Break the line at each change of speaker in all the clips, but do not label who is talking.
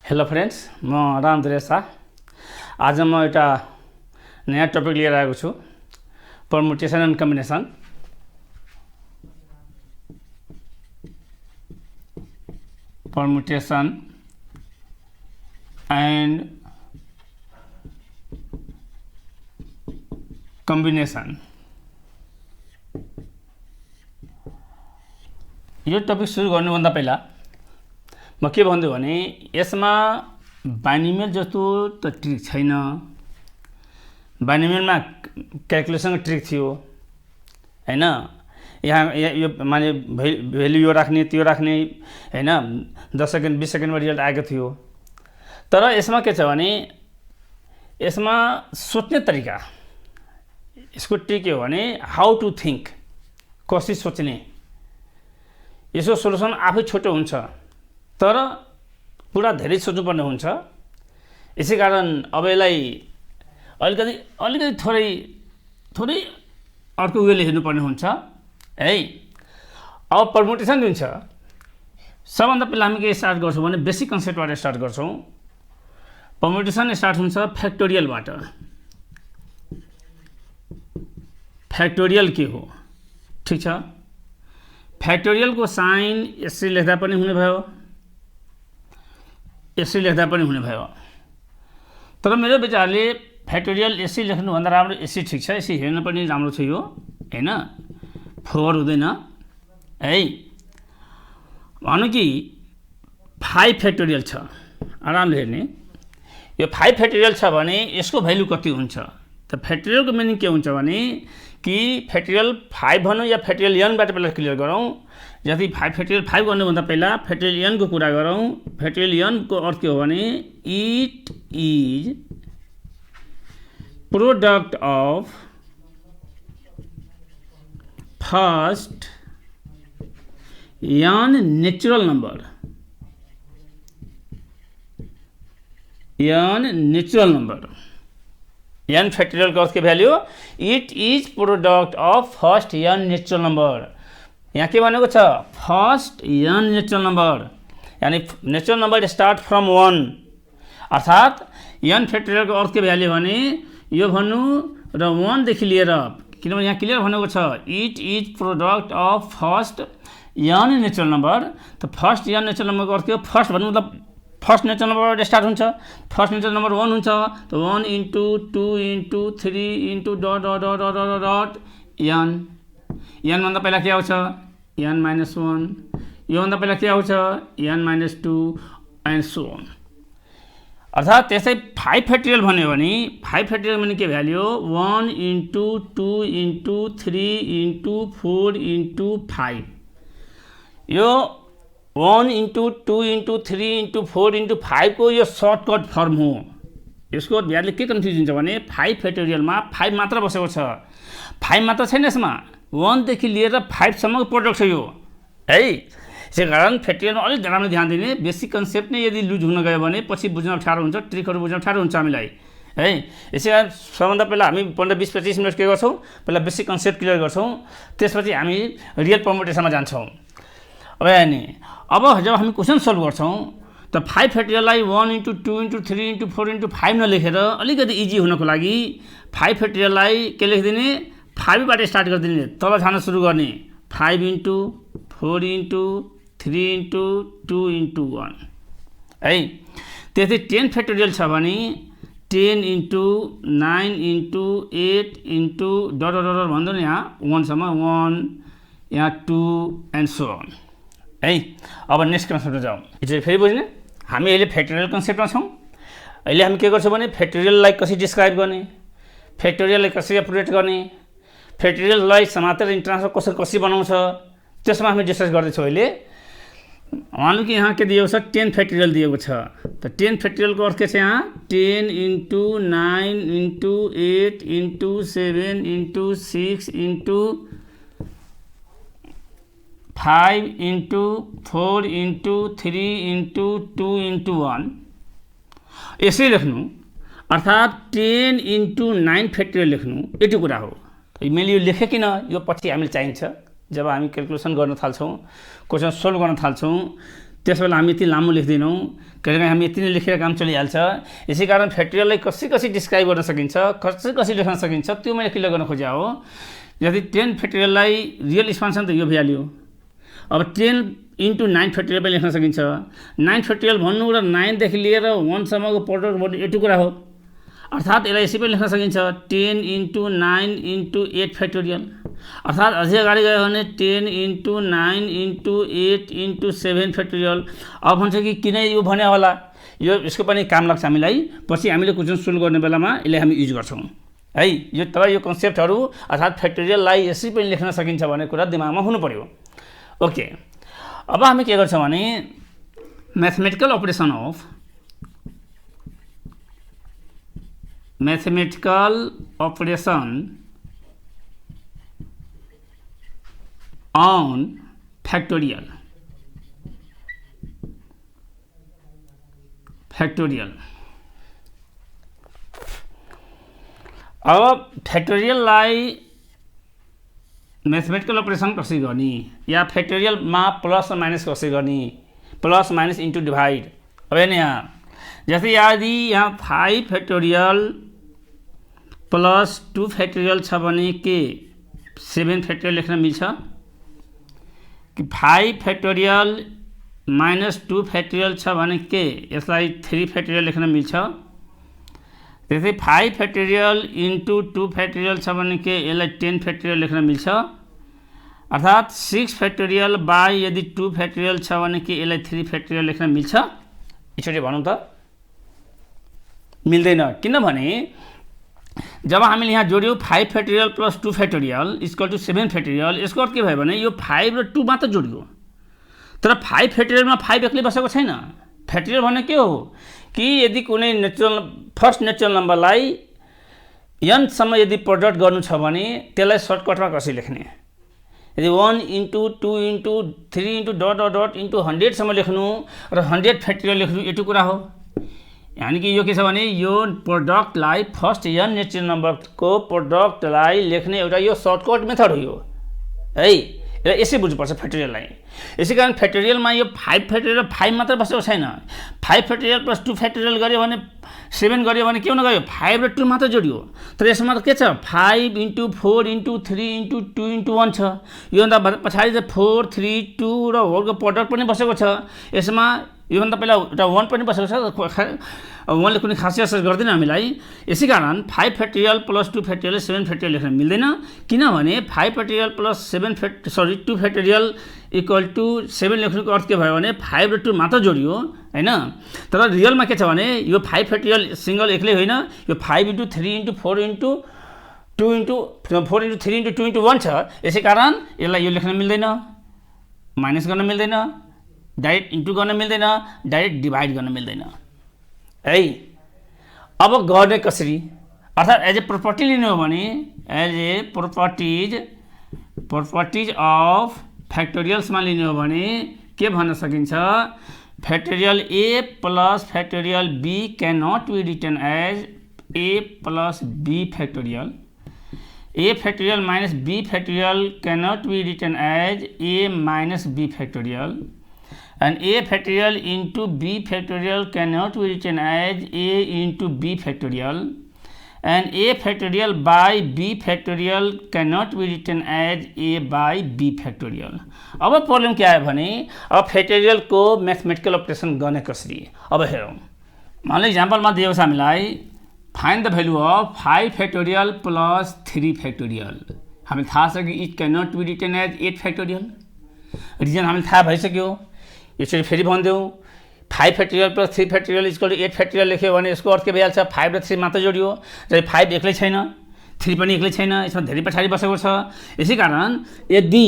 Hello friends, म रामदरे शाह। आज म एउटा नयाँ टपिक लिएर आएको छु, permutation and combination. Permutation and combination. यो टपिक सुरु गर्नुभन्दा पहिला म के भन्छु भने यसमा बाइनोमियल जस्तो त ट्रिक छैन। बाइनोमियलमा क्याल्कुलेसनको ट्रिक थियो हैन। यहाँ यो माने भ्यालु यो राख्ने त्यो राख्ने हैन, 10 सेकेन्ड 20 सेकेन्डमा रिजल्ट आएको थियो। तर यसमा के छ भने यसमा सोच्ने तरिका, यसको ट्रिक के हो भने हाउ टु थिंक, कसरी सोच्ने। यसको सोलुसन आफै छोटो हुन्छ तर पुरा धेरै सोच्नुपर्ने हुन्छ। यसै कारण अब यसलाई अलिकति थोरै अर्को वेले हेर्नुपर्ने हुन्छ है। अब परमुटेसन जुन छ, सबभन्दा पहिला हामी के स्टार्ट गर्छौँ भने बेसिक कन्सेप्टबाट स्टार्ट गर्छौँ। परमुटेसन स्टार्ट हुन्छ फ्याक्टोरियलबाट। फ्याक्टोरियल के हो? ठीक छ, फ्याक्टोरियलको साइन यसरी लेख्दा पनि हुने भयो, यसरी लेख्दा पनि हुने भयो। तर मेरो विचारले फ्याक्टोरियल यसरी लेख्नुभन्दा राम्रो यसरी ठिक छ। यसरी हेर्न पनि राम्रो छ यो हैन, फोर हुँदैन है। भनौँ कि 5 फ्याक्टोरियल छ, आरामले हेर्ने। यो 5 फ्याक्टोरियल छ भने यसको भ्यालु कति हुन्छ? त फ्याक्टोरियलको मिनिङ के हुन्छ भने कि फ्याक्टोरियल 5 भनौँ या फ्याक्टोरियल n बाट पहिला क्लियर गरौँ। यदि 5 फ्याक्टोरियल 5 गर्नुभन्दा पहिला फ्याक्टोरियल n को कुरा गरौँ। फ्याक्टोरियल n को अर्थ के हो भने it is product of first n natural number, n natural number. n factorial का अर्थ के value it is product of first n natural number. यहाँ के भनेको छ फर्स्ट n नेचुरल नंबर, यानी नेचुरल नंबर स्टार्ट फ्रम 1, अर्थात n फ्याक्टोरियल को अर्थ के भ्यालु भने यो भन्नु र 1 देखि लिएर, किनभने यहाँ क्लियर भनेको छ it is product of first n natural number. त फर्स्ट n नेचुरल नंबर को अर्थ के हो? फर्स्ट भन्नु मतलब फर्स्ट नेचुरल नंबर स्टार्ट हुन्छ। फर्स्ट नेचुरल नंबर 1 हुन्छ त 1 into 2 into 3 into dot dot dot dot dot n। n भन्दा पहिला के आउँछ? n minus 1। यो भन्दा पहिला के आउँछ? n minus 2 and so on। अर्थात त्यसै 5 फ्याक्टोरियल भन्यो भने 5 फ्याक्टोरियल भने के भ्यालु हो? 1 into 2 into 3 into 4 into 5। यो 1 into 2 into 3 into 4 into 5 को यो सर्टकट फर्म हो। यसको यहाँले के कन्फ्युजन छ भने 5 फ्याक्टोरियलमा 5 मात्र बसेको छ, 5 मात्र छैन, यसमा 1 देखि लिएर 5 सम्मको प्रोडक्ट छ यो है। यसै कारण फ्याक्टोरियलमा अलिक राम्रो ध्यान दिने। बेसिक कन्सेप्ट नै यदि लुज हुन गयो भने पछि बुझ्न अप्ठ्यारो हुन्छ, ट्रिकहरू बुझ्न अप्ठ्यारो हुन्छ हामीलाई है। यसै कारण सबभन्दा पहिला हामी 15-20-25 मिनट के गर्छौँ, पहिला बेसिक कन्सेप्ट क्लियर गर्छौँ, त्यसपछि हामी रियल परमुटेसनमा जान्छौँ। अब जब हामी क्वेसन सल्भ गर्छौँ त 5 फ्याक्टोरियललाई 1 into 2 into 3 into 4 into 5 नलेखेर अलिकति इजी हुनको लागि 5 फ्याक्टोरियललाई के लेखिदिने? 5 बाट स्टार्ट गरिदिने, तल जान सुरु गर्ने। 5 into 4 into 3 into 2 into 1 है। त्यसै 10 फ्याक्टोरियल छ भने 10 into 9 into 8 into dot dot dot भन्दा नि यहाँ 1 सम्म, 1 यहाँ 2 and so on है। अब नेक्स्ट कन्सेप्टमा जाउँ। यो फेरि बुझ्ने, हामी अहिले फ्याक्टोरियल कन्सेप्टमा छौँ। अहिले हामी के गर्छौँ भने फ्याक्टोरियललाई कसरी डिस्क्राइब गर्ने, फ्याक्टोरियललाई कसरी अपरेट गर्ने, फ्याक्टोरियललाई समातेर इन्ट्रान्सफर कसरी बनाउँछ, त्यसमा हामी डिस्कस गर्दैछौँ अहिले। मानौँ कि यहाँ के दिएको छ? 10 फ्याक्टोरियल दिएको छ। त 10 फ्याक्टोरियलको अर्थ के छ? यहाँ 10 into 9 into 8 into 7 into 6 into 5 into 4 into 3 into 2 into 1 यसरी लेख्नु, अर्थात 10 into 9 फ्याक्टोरियल लेख्नु, यति कुरा हो। मैले यो लेखेँ किन? यो पछि हामीले चाहिन्छ जब हामी क्याल्कुलेसन गर्न थाल्छौँ, क्वेसन सोल्भ गर्न थाल्छौँ, त्यस बेला हामी यति लामो लेख्दैनौँ, कहिलेकाहीँ हामी यति नै लेखेर काम चलिहाल्छ। यसै कारण फ्याक्टोरियललाई कसरी डिस्क्राइब गर्न सकिन्छ, कसरी लेख्न सकिन्छ, त्यो मैले क्लियर गर्न खोजेँ हो। यदि 10 फ्याक्टोरियललाई रियल एक्सपान्सन त यो भइहाल्यो। अब 10 × 9 फ्याक्टोरियल पनि लेख्न सकिन्छ। 9 फ्याक्टोरियल भन्नु र 9 देखि लिएर 1 सम्मको प्रोडक्ट भन्नु यति कुरा हो। अर्थात् यसलाई यसै पनि लेख्न सकिन्छ 10 × 9 × 8 फ्याक्टोरियल। अर्थात् अझै अगाडि गयो भने 10 × 9 × 8 × 7 फ्याक्टोरियल। अब भन्छ कि किन यो भने होला, यसको पनि काम लाग्छ हामीलाई, पछि हामीले क्वेसन सोल्भ गर्ने बेलामा यसलाई हामी युज गर्छौँ है। यो तर यो कन्सेप्टहरू अर्थात् फ्याक्टोरियललाई यसरी पनि लेख्न सकिन्छ भन्ने कुरा दिमागमा हुनु पर्यो। ओके, अब हामी के गर्छौँ भने म्याथमेटिकल अपरेसन on factorial अब फ्याक्टोरियललाई म्याथमेटिकल अपरेसन कसरी गर्ने, या फ्याक्टोरियलमा प्लस र माइनस कसरी गर्ने, प्लस माइनस इन्टु डिभाइड। अब हेर्नु यहाँ, जस्तै यदि यहाँ 5 फ्याक्टोरियल प्लस 2 फ्याक्टोरियल छ भने के 7 फ्याक्टोरियल लेख्न मिल्छ कि 5 फ्याक्टोरियल माइनस 2 फ्याक्टोरियल छ भने के यसलाई 3 फ्याक्टोरियल लेख्न मिल्छ। त्यसै 5 फ्याक्टोरियल इन्टु 2 फ्याक्टोरियल छ भने के यसलाई 10 फ्याक्टोरियल लेख्न मिल्छ। अर्थात् 6 फ्याक्टोरियल बाई यदि 2 फ्याक्टोरियल छ भने के यसलाई 3 फ्याक्टोरियल लेख्न मिल्छ। यसरी भनौँ त मिल्दैन, किनभने जब हामीले यहाँ जोड्यौँ 5 factorial plus 2 factorial equal to 7 factorial, यसको अर्थ के भयो भने यो 5 र 2 मात्र जोडियो, तर 5 फ्याक्टोरियलमा 5 एक्लै बसेको छैन। फ्याक्टोरियल भने के हो कि यदि कुनै फर्स्ट नेचुरल नम्बरलाई n सम्म यदि प्रोडक्ट गर्नु छ भने त्यसलाई सर्टकटमा कसरी लेख्ने, यदि 1 × 2 × 3 × डट डट डट इन्टु 100 सम्म लेख्नु र 100 फ्याक्टोरियल लेख्नु यति कुरा हो। यानि कि यो के छ भने यो प्रोडक्टलाई फर्स्ट n नेचुरल नम्बरको प्रोडक्टलाई लेख्ने एउटा यो सर्टकट मेथड हो यो है। यसलाई यसै बुझ्नुपर्छ फ्याक्टोरियललाई। यसै कारण फ्याक्टोरियलमा यो 5 फ्याक्टोरियल 5 मात्र बसेको छैन। 5 फ्याक्टोरियल प्लस 2 फ्याक्टोरियल गऱ्यो भने 7 गऱ्यो भने के हुन गयो 5 र 2 मात्र जोडियो, तर यसमा त के छ 5 × 4 × 3 × 2 × 1 छ। योभन्दा पछाडि चाहिँ 4 3 2 र होलको प्रोडक्ट पनि बसेको छ। यसमा योभन्दा पहिला एउटा 1 पनि बसेको छ, 1ले कुनै खासै असर गर्दैन हामीलाई। यसै कारण 5 फ्याक्टोरियल प्लस 2 फ्याक्टोरियल 7 फ्याक्टोरियल लेख्न मिल्दैन, किनभने 5 factorial plus 2 factorial equal to 7 लेख्नुको अर्थ के भयो भने 5 र 2 मात्र जोडियो हैन। तर रियलमा के छ भने यो 5 फ्याक्टोरियल सिंगल एक्लै होइन, यो 5 × 3 × 4 × 2 × 4 × 3 × 2 × 1 छ। यसै कारण यसलाई यो लेख्न मिल्दैन, माइनस गर्न मिल्दैन, डाइरेक्ट इन्टु गर्न मिल्दैन, डाइरेक्ट डिभाइड गर्न मिल्दैन है। अब गर्ने कसरी, अर्थात् एज ए प्रोपर्टी लिनु हो भने एज ए प्रोपर्टिज अफ फ्याक्टोरियल्समा लिनु हो भने के भन्न सकिन्छ, factorial a plus factorial b can not be written as a plus b factorial. A factorial minus b factorial can not be written as a minus b factorial, and a factorial into b factorial cannot be written as a into b factorial, and a factorial by b factorial cannot be written as a by b factorial। अब problem के आयो भने अब factorial को mathematical operation गर्ने कसरी। अब हेरौँ, मान लो इक्जाम्पलमा दिएको छ हामीलाई find the value of 5 factorial plus 3 factorial. हामीलाई थाहा छ कि it cannot be written as 8 factorial. Reason हामीलाई थाहा भइसक्यो। यसरी फेरि भनिदेऊ 5 factorial plus 3 factorial equal to 8 factorial लेख्यो भने यसको अर्थ के भइहाल्छ 5 र 3 मात्र जोडियो, र 5 एक्लै छैन, 3 पनि एक्लै छैन, यसमा धेरै पछाडि बसेको छ। यसै कारण यदि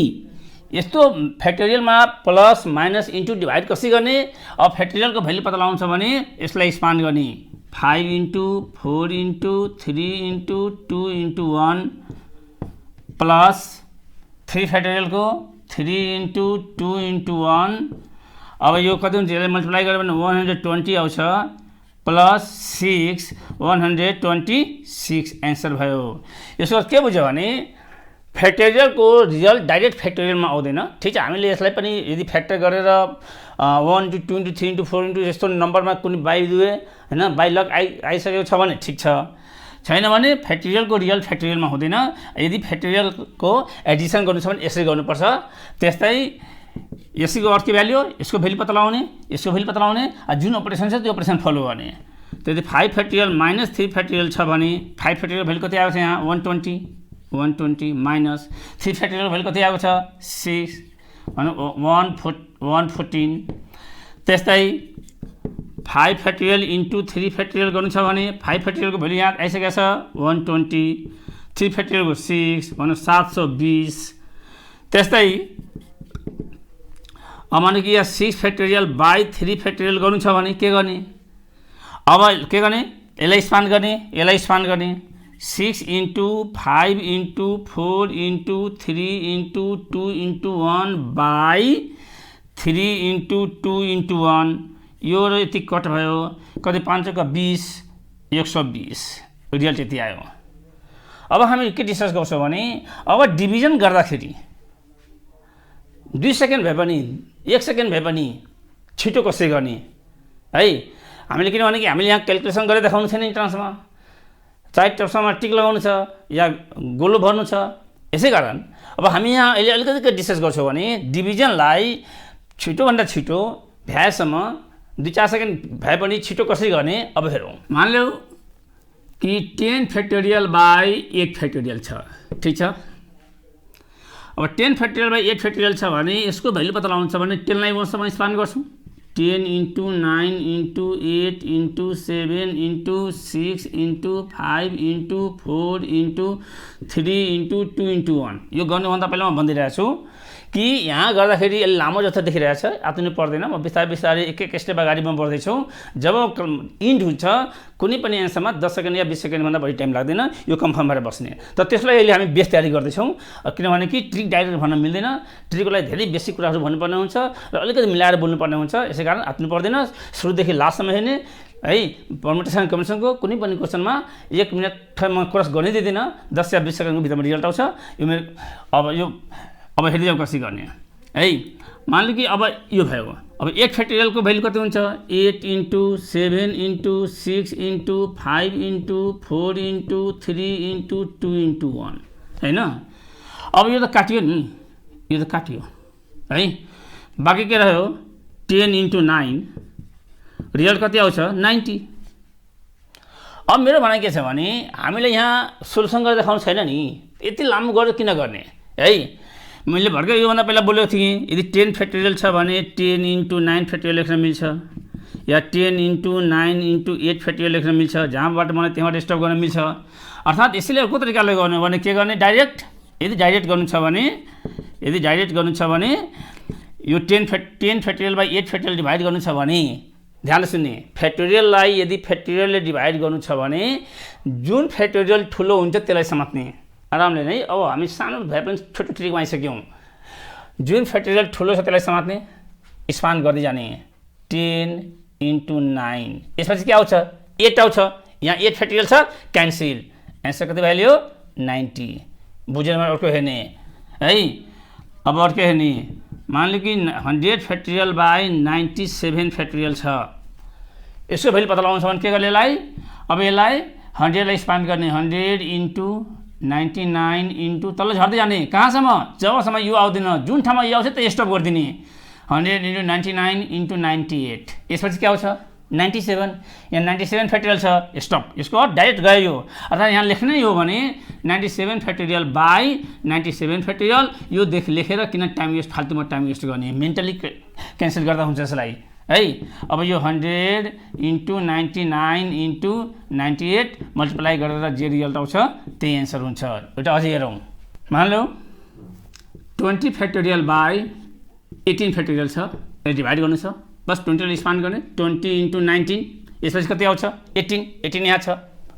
यस्तो फ्याक्टोरियलमा प्लस माइनस इन्टु डिभाइड कसरी गर्ने, अब फ्याक्टोरियलको भ्यालु पत्ता लगाउँछ भने यसलाई एक्सपान्ड गर्ने 5 × 4 × 3 × 2 × 1 प्लस 3 फ्याक्टोरियलको 3 × 2 × 1। अब यो कति हुन्छ, यसलाई मल्टिप्लाई गर्यो भने 120 आउँछ प्लस 6 126 एन्सर भयो। यसको अर्थ के बुझ्यो भने फ्याक्टोरियलको रिजल्ट डाइरेक्ट फ्याक्टोरियलमा आउँदैन। ठिक छ, हामीले यसलाई पनि यदि फ्याक्टर गरेर 1 into 2 into 3 into 4 into यस्तो नम्बरमा कुनै बाइदिए होइन बाइ लक आइसकेको छ भने ठिक छ, छैन भने फ्याक्टोरियलको रिजल्ट फ्याक्टोरियलमा हुँदैन। यदि फ्याक्टोरियलको एडिसन गर्नु छ भने यसरी गर्नुपर्छ। त्यस्तै यसको अर्थ के भ्याल्यु हो, यसको भ्याल्यु पत्ता लगाउने, यसको भ्याल्यु पत्ता लगाउने, जुन अपरेसन छ त्यो अपरेसन फलो गर्ने। त्यति 5 फ्याक्टोरियल माइनस 3 फ्याक्टोरियल छ भने 5 फ्याक्टोरियल भ्याल्यु कति आएको छ यहाँ 120 माइनस 3 फ्याक्टोरियल भ्याल्यु कति आएको छ 6 भने 114। त्यस्तै 5 फ्याक्टोरियल इन्टु 3 फ्याक्टोरियल गर्नु छ भने 5 फ्याक्टोरियलको भ्याल्यु यहाँ आइसकेको छ 120, 3 फ्याक्टोरियलको 6 भने 720। त्यस्तै अब माने कि यहाँ 6 फ्याक्टोरियल बाई 3 फ्याक्टोरियल गर्नु छ भने के गर्ने, अब के गर्ने, यसलाई स्पान गर्ने 6 into 5 into 4 into 3 into 2 into 1 by 3 into 2 into 1 यो र यति कट भयो कति 5 का 20 120 रिजल्ट यति आयो। अब हामी के डिस्कस गर्छौँ भने अब डिभिजन गर्दाखेरि 2 सेकेन्ड भए पनि 1 सेकेन्ड भए पनि छिटो कसरी गर्ने है। हामीले किनभने कि हामीले यहाँ क्याल्कुलेसन गरेर देखाउनु छैन इन्ट्रान्समा, चाहे टप्समा टिक लगाउनु छ या गोलो भर्नु छ। यसै कारण अब हामी यहाँ अहिले अलिकति डिस्कस गर्छौँ भने डिभिजनलाई छिटोभन्दा छिटो भ्याएसम्म 2-4 सेकेन्ड भए पनि छिटो कसरी गर्ने अब हेरौँ। मानिलिउँ कि 10 फ्याक्टोरियल बाई 8 फ्याक्टोरियल छ, ठिक छ। अब 10 फ्याक्टोरियल बाई 8 फ्याक्टोरियल छ भने यसको भ्याल्यु पत्ता लगाउनु छ भने 10 लाई 1 सम्म स्पान गर्छौँ। 10 into 9 into 8 into 7 into 6 into 5 into 4 into 3 into 2 into 1 यो गर्नुभन्दा पहिला म भनिदिइरहेको छु कि यहाँ गर्दाखेरि अलि लामो जस्तो देखिरहेको छ, आत्नु पर्दैन। म बिस्तारै एक एक स्टेप अगाडि म बढ्दैछु। जब इन्ड हुन्छ कुनै पनि एन्सरमा 10 सेकेन्ड या 20 सेकेन्डभन्दा बढी टाइम लाग्दैन, यो कन्फर्म भएर बस्ने। तर त्यसलाई अहिले हामी बेस तयारी गर्दैछौँ किनभने कि ट्रिक डाइरेक्ट भन्न मिल्दैन, ट्रिकको लागि धेरै बेसिक कुराहरू भन्नुपर्ने हुन्छ र अलिकति मिलाएर बोल्नुपर्ने हुन्छ। यसै कारण आत्नु पर्दैन, सुरुदेखि लास्टसम्म हेर्ने है। पर्मुटेसन कम्बिनेसनको कुनै पनि क्वेसनमा 1 मिनटमा क्रस गर्नै दिँदैन, 10 या 20 सेकेन्डको भित्रमा रिजल्ट आउँछ। यो अब हेर्दै जाउँ कसरी गर्ने है। मानिलिउँ कि अब यो भयो, अब 8 फ्याक्टोरियलको भ्याल्यु कति हुन्छ 8 into 7 into 6 into 5 into 4 into 3 into 2 into 1 हैन। अब यो त काटियो नि, यो त काटियो है। बाँकी के रह्यो 10 into 9 रिजल्ट कति आउँछ 90। अब मेरो भनाइ के छ भने हामीले यहाँ सोल्युसन गरेर देखाउनु छैन नि, यति लामो गरेर किन गर्ने है। मैले भर्खर योभन्दा पहिला बोलेको थिएँ यदि 10 फ्याक्टोरियल छ भने 10 into 9 फ्याक्टोरियल लेख्न मिल्छ या 10 into 9 into 8 फ्याक्टोरियल लेख्न मिल्छ, जहाँबाट मलाई त्यहाँबाट स्टप गर्न मिल्छ। अर्थात् यसैले अर्को तरिकाले गर्ने भने के गर्ने डाइरेक्ट, यदि डाइरेक्ट गर्नु छ भने यो 10 फ्याक्टोरियल बाई 8 फ्याक्टोरियल डिभाइड गर्नु छ भने ध्यानले सुन्ने, फ्याक्टोरियललाई यदि फ्याक्टोरियलले डिभाइड गर्नु छ भने जुन फ्याक्टोरियल ठुलो हुन्छ त्यसलाई समात्ने आरामले नै। अब हामी सानो भए पनि छोटो ट्रिकमा आइसक्यौँ। जुन फ्याक्टोरियल ठुलो छ त्यसलाई समात्ने, स्पान गर्दै जाने 10 into 9 यसपछि के आउँछ 8 आउँछ। यहाँ 8 फ्याक्टोरियल छ क्यान्सिल, एन्सर कति भ्याल्यु 90। बुझेर अर्को हेर्ने है। अब अर्को हेर्ने मानिलिउँ कि 100 फ्याक्टोरियल बाई 97 फ्याक्टोरियल छ, यसको भ्याल्यु पत्ता लगाउनु छ भने के गर्ने यसलाई। अब यसलाई 100 लाई स्पान गर्ने 100 into 99 into तल झर्दै जाने कहाँसम्म जबसम्म यो आउँदैन, जुन ठाउँमा यो आउँछ त्यो स्टप गरिदिने 100 into 99 into 98 यसपछि के आउँछ 97। यहाँ 97 फ्याक्टोरियल छ स्टप, यसको अर्थ डाइरेक्ट गयो यो। अर्थात् यहाँ लेख्नै हो भने 97 फ्याक्टोरियल बाई 97 फ्याक्टोरियल यो लेखेर किन टाइम वेस्ट फाल्तुमा टाइम वेस्ट गर्ने, मेन्टली क्यान्सल गर्दा हुन्छ यसलाई है। अब यो 100 into 99 into 98 मल्टिप्लाई गरेर जे रिजल्ट आउँछ त्यही एन्सर हुन्छ। एउटा अझै हेरौँ, मानिलिउँ 20 फ्याक्टोरियल बाई 18 फ्याक्टोरियल छ, यसलाई डिभाइड गर्नु छ, बस 20 स्पान गर्ने 20 into 19 यसपछि कति आउँछ 18 यहाँ छ,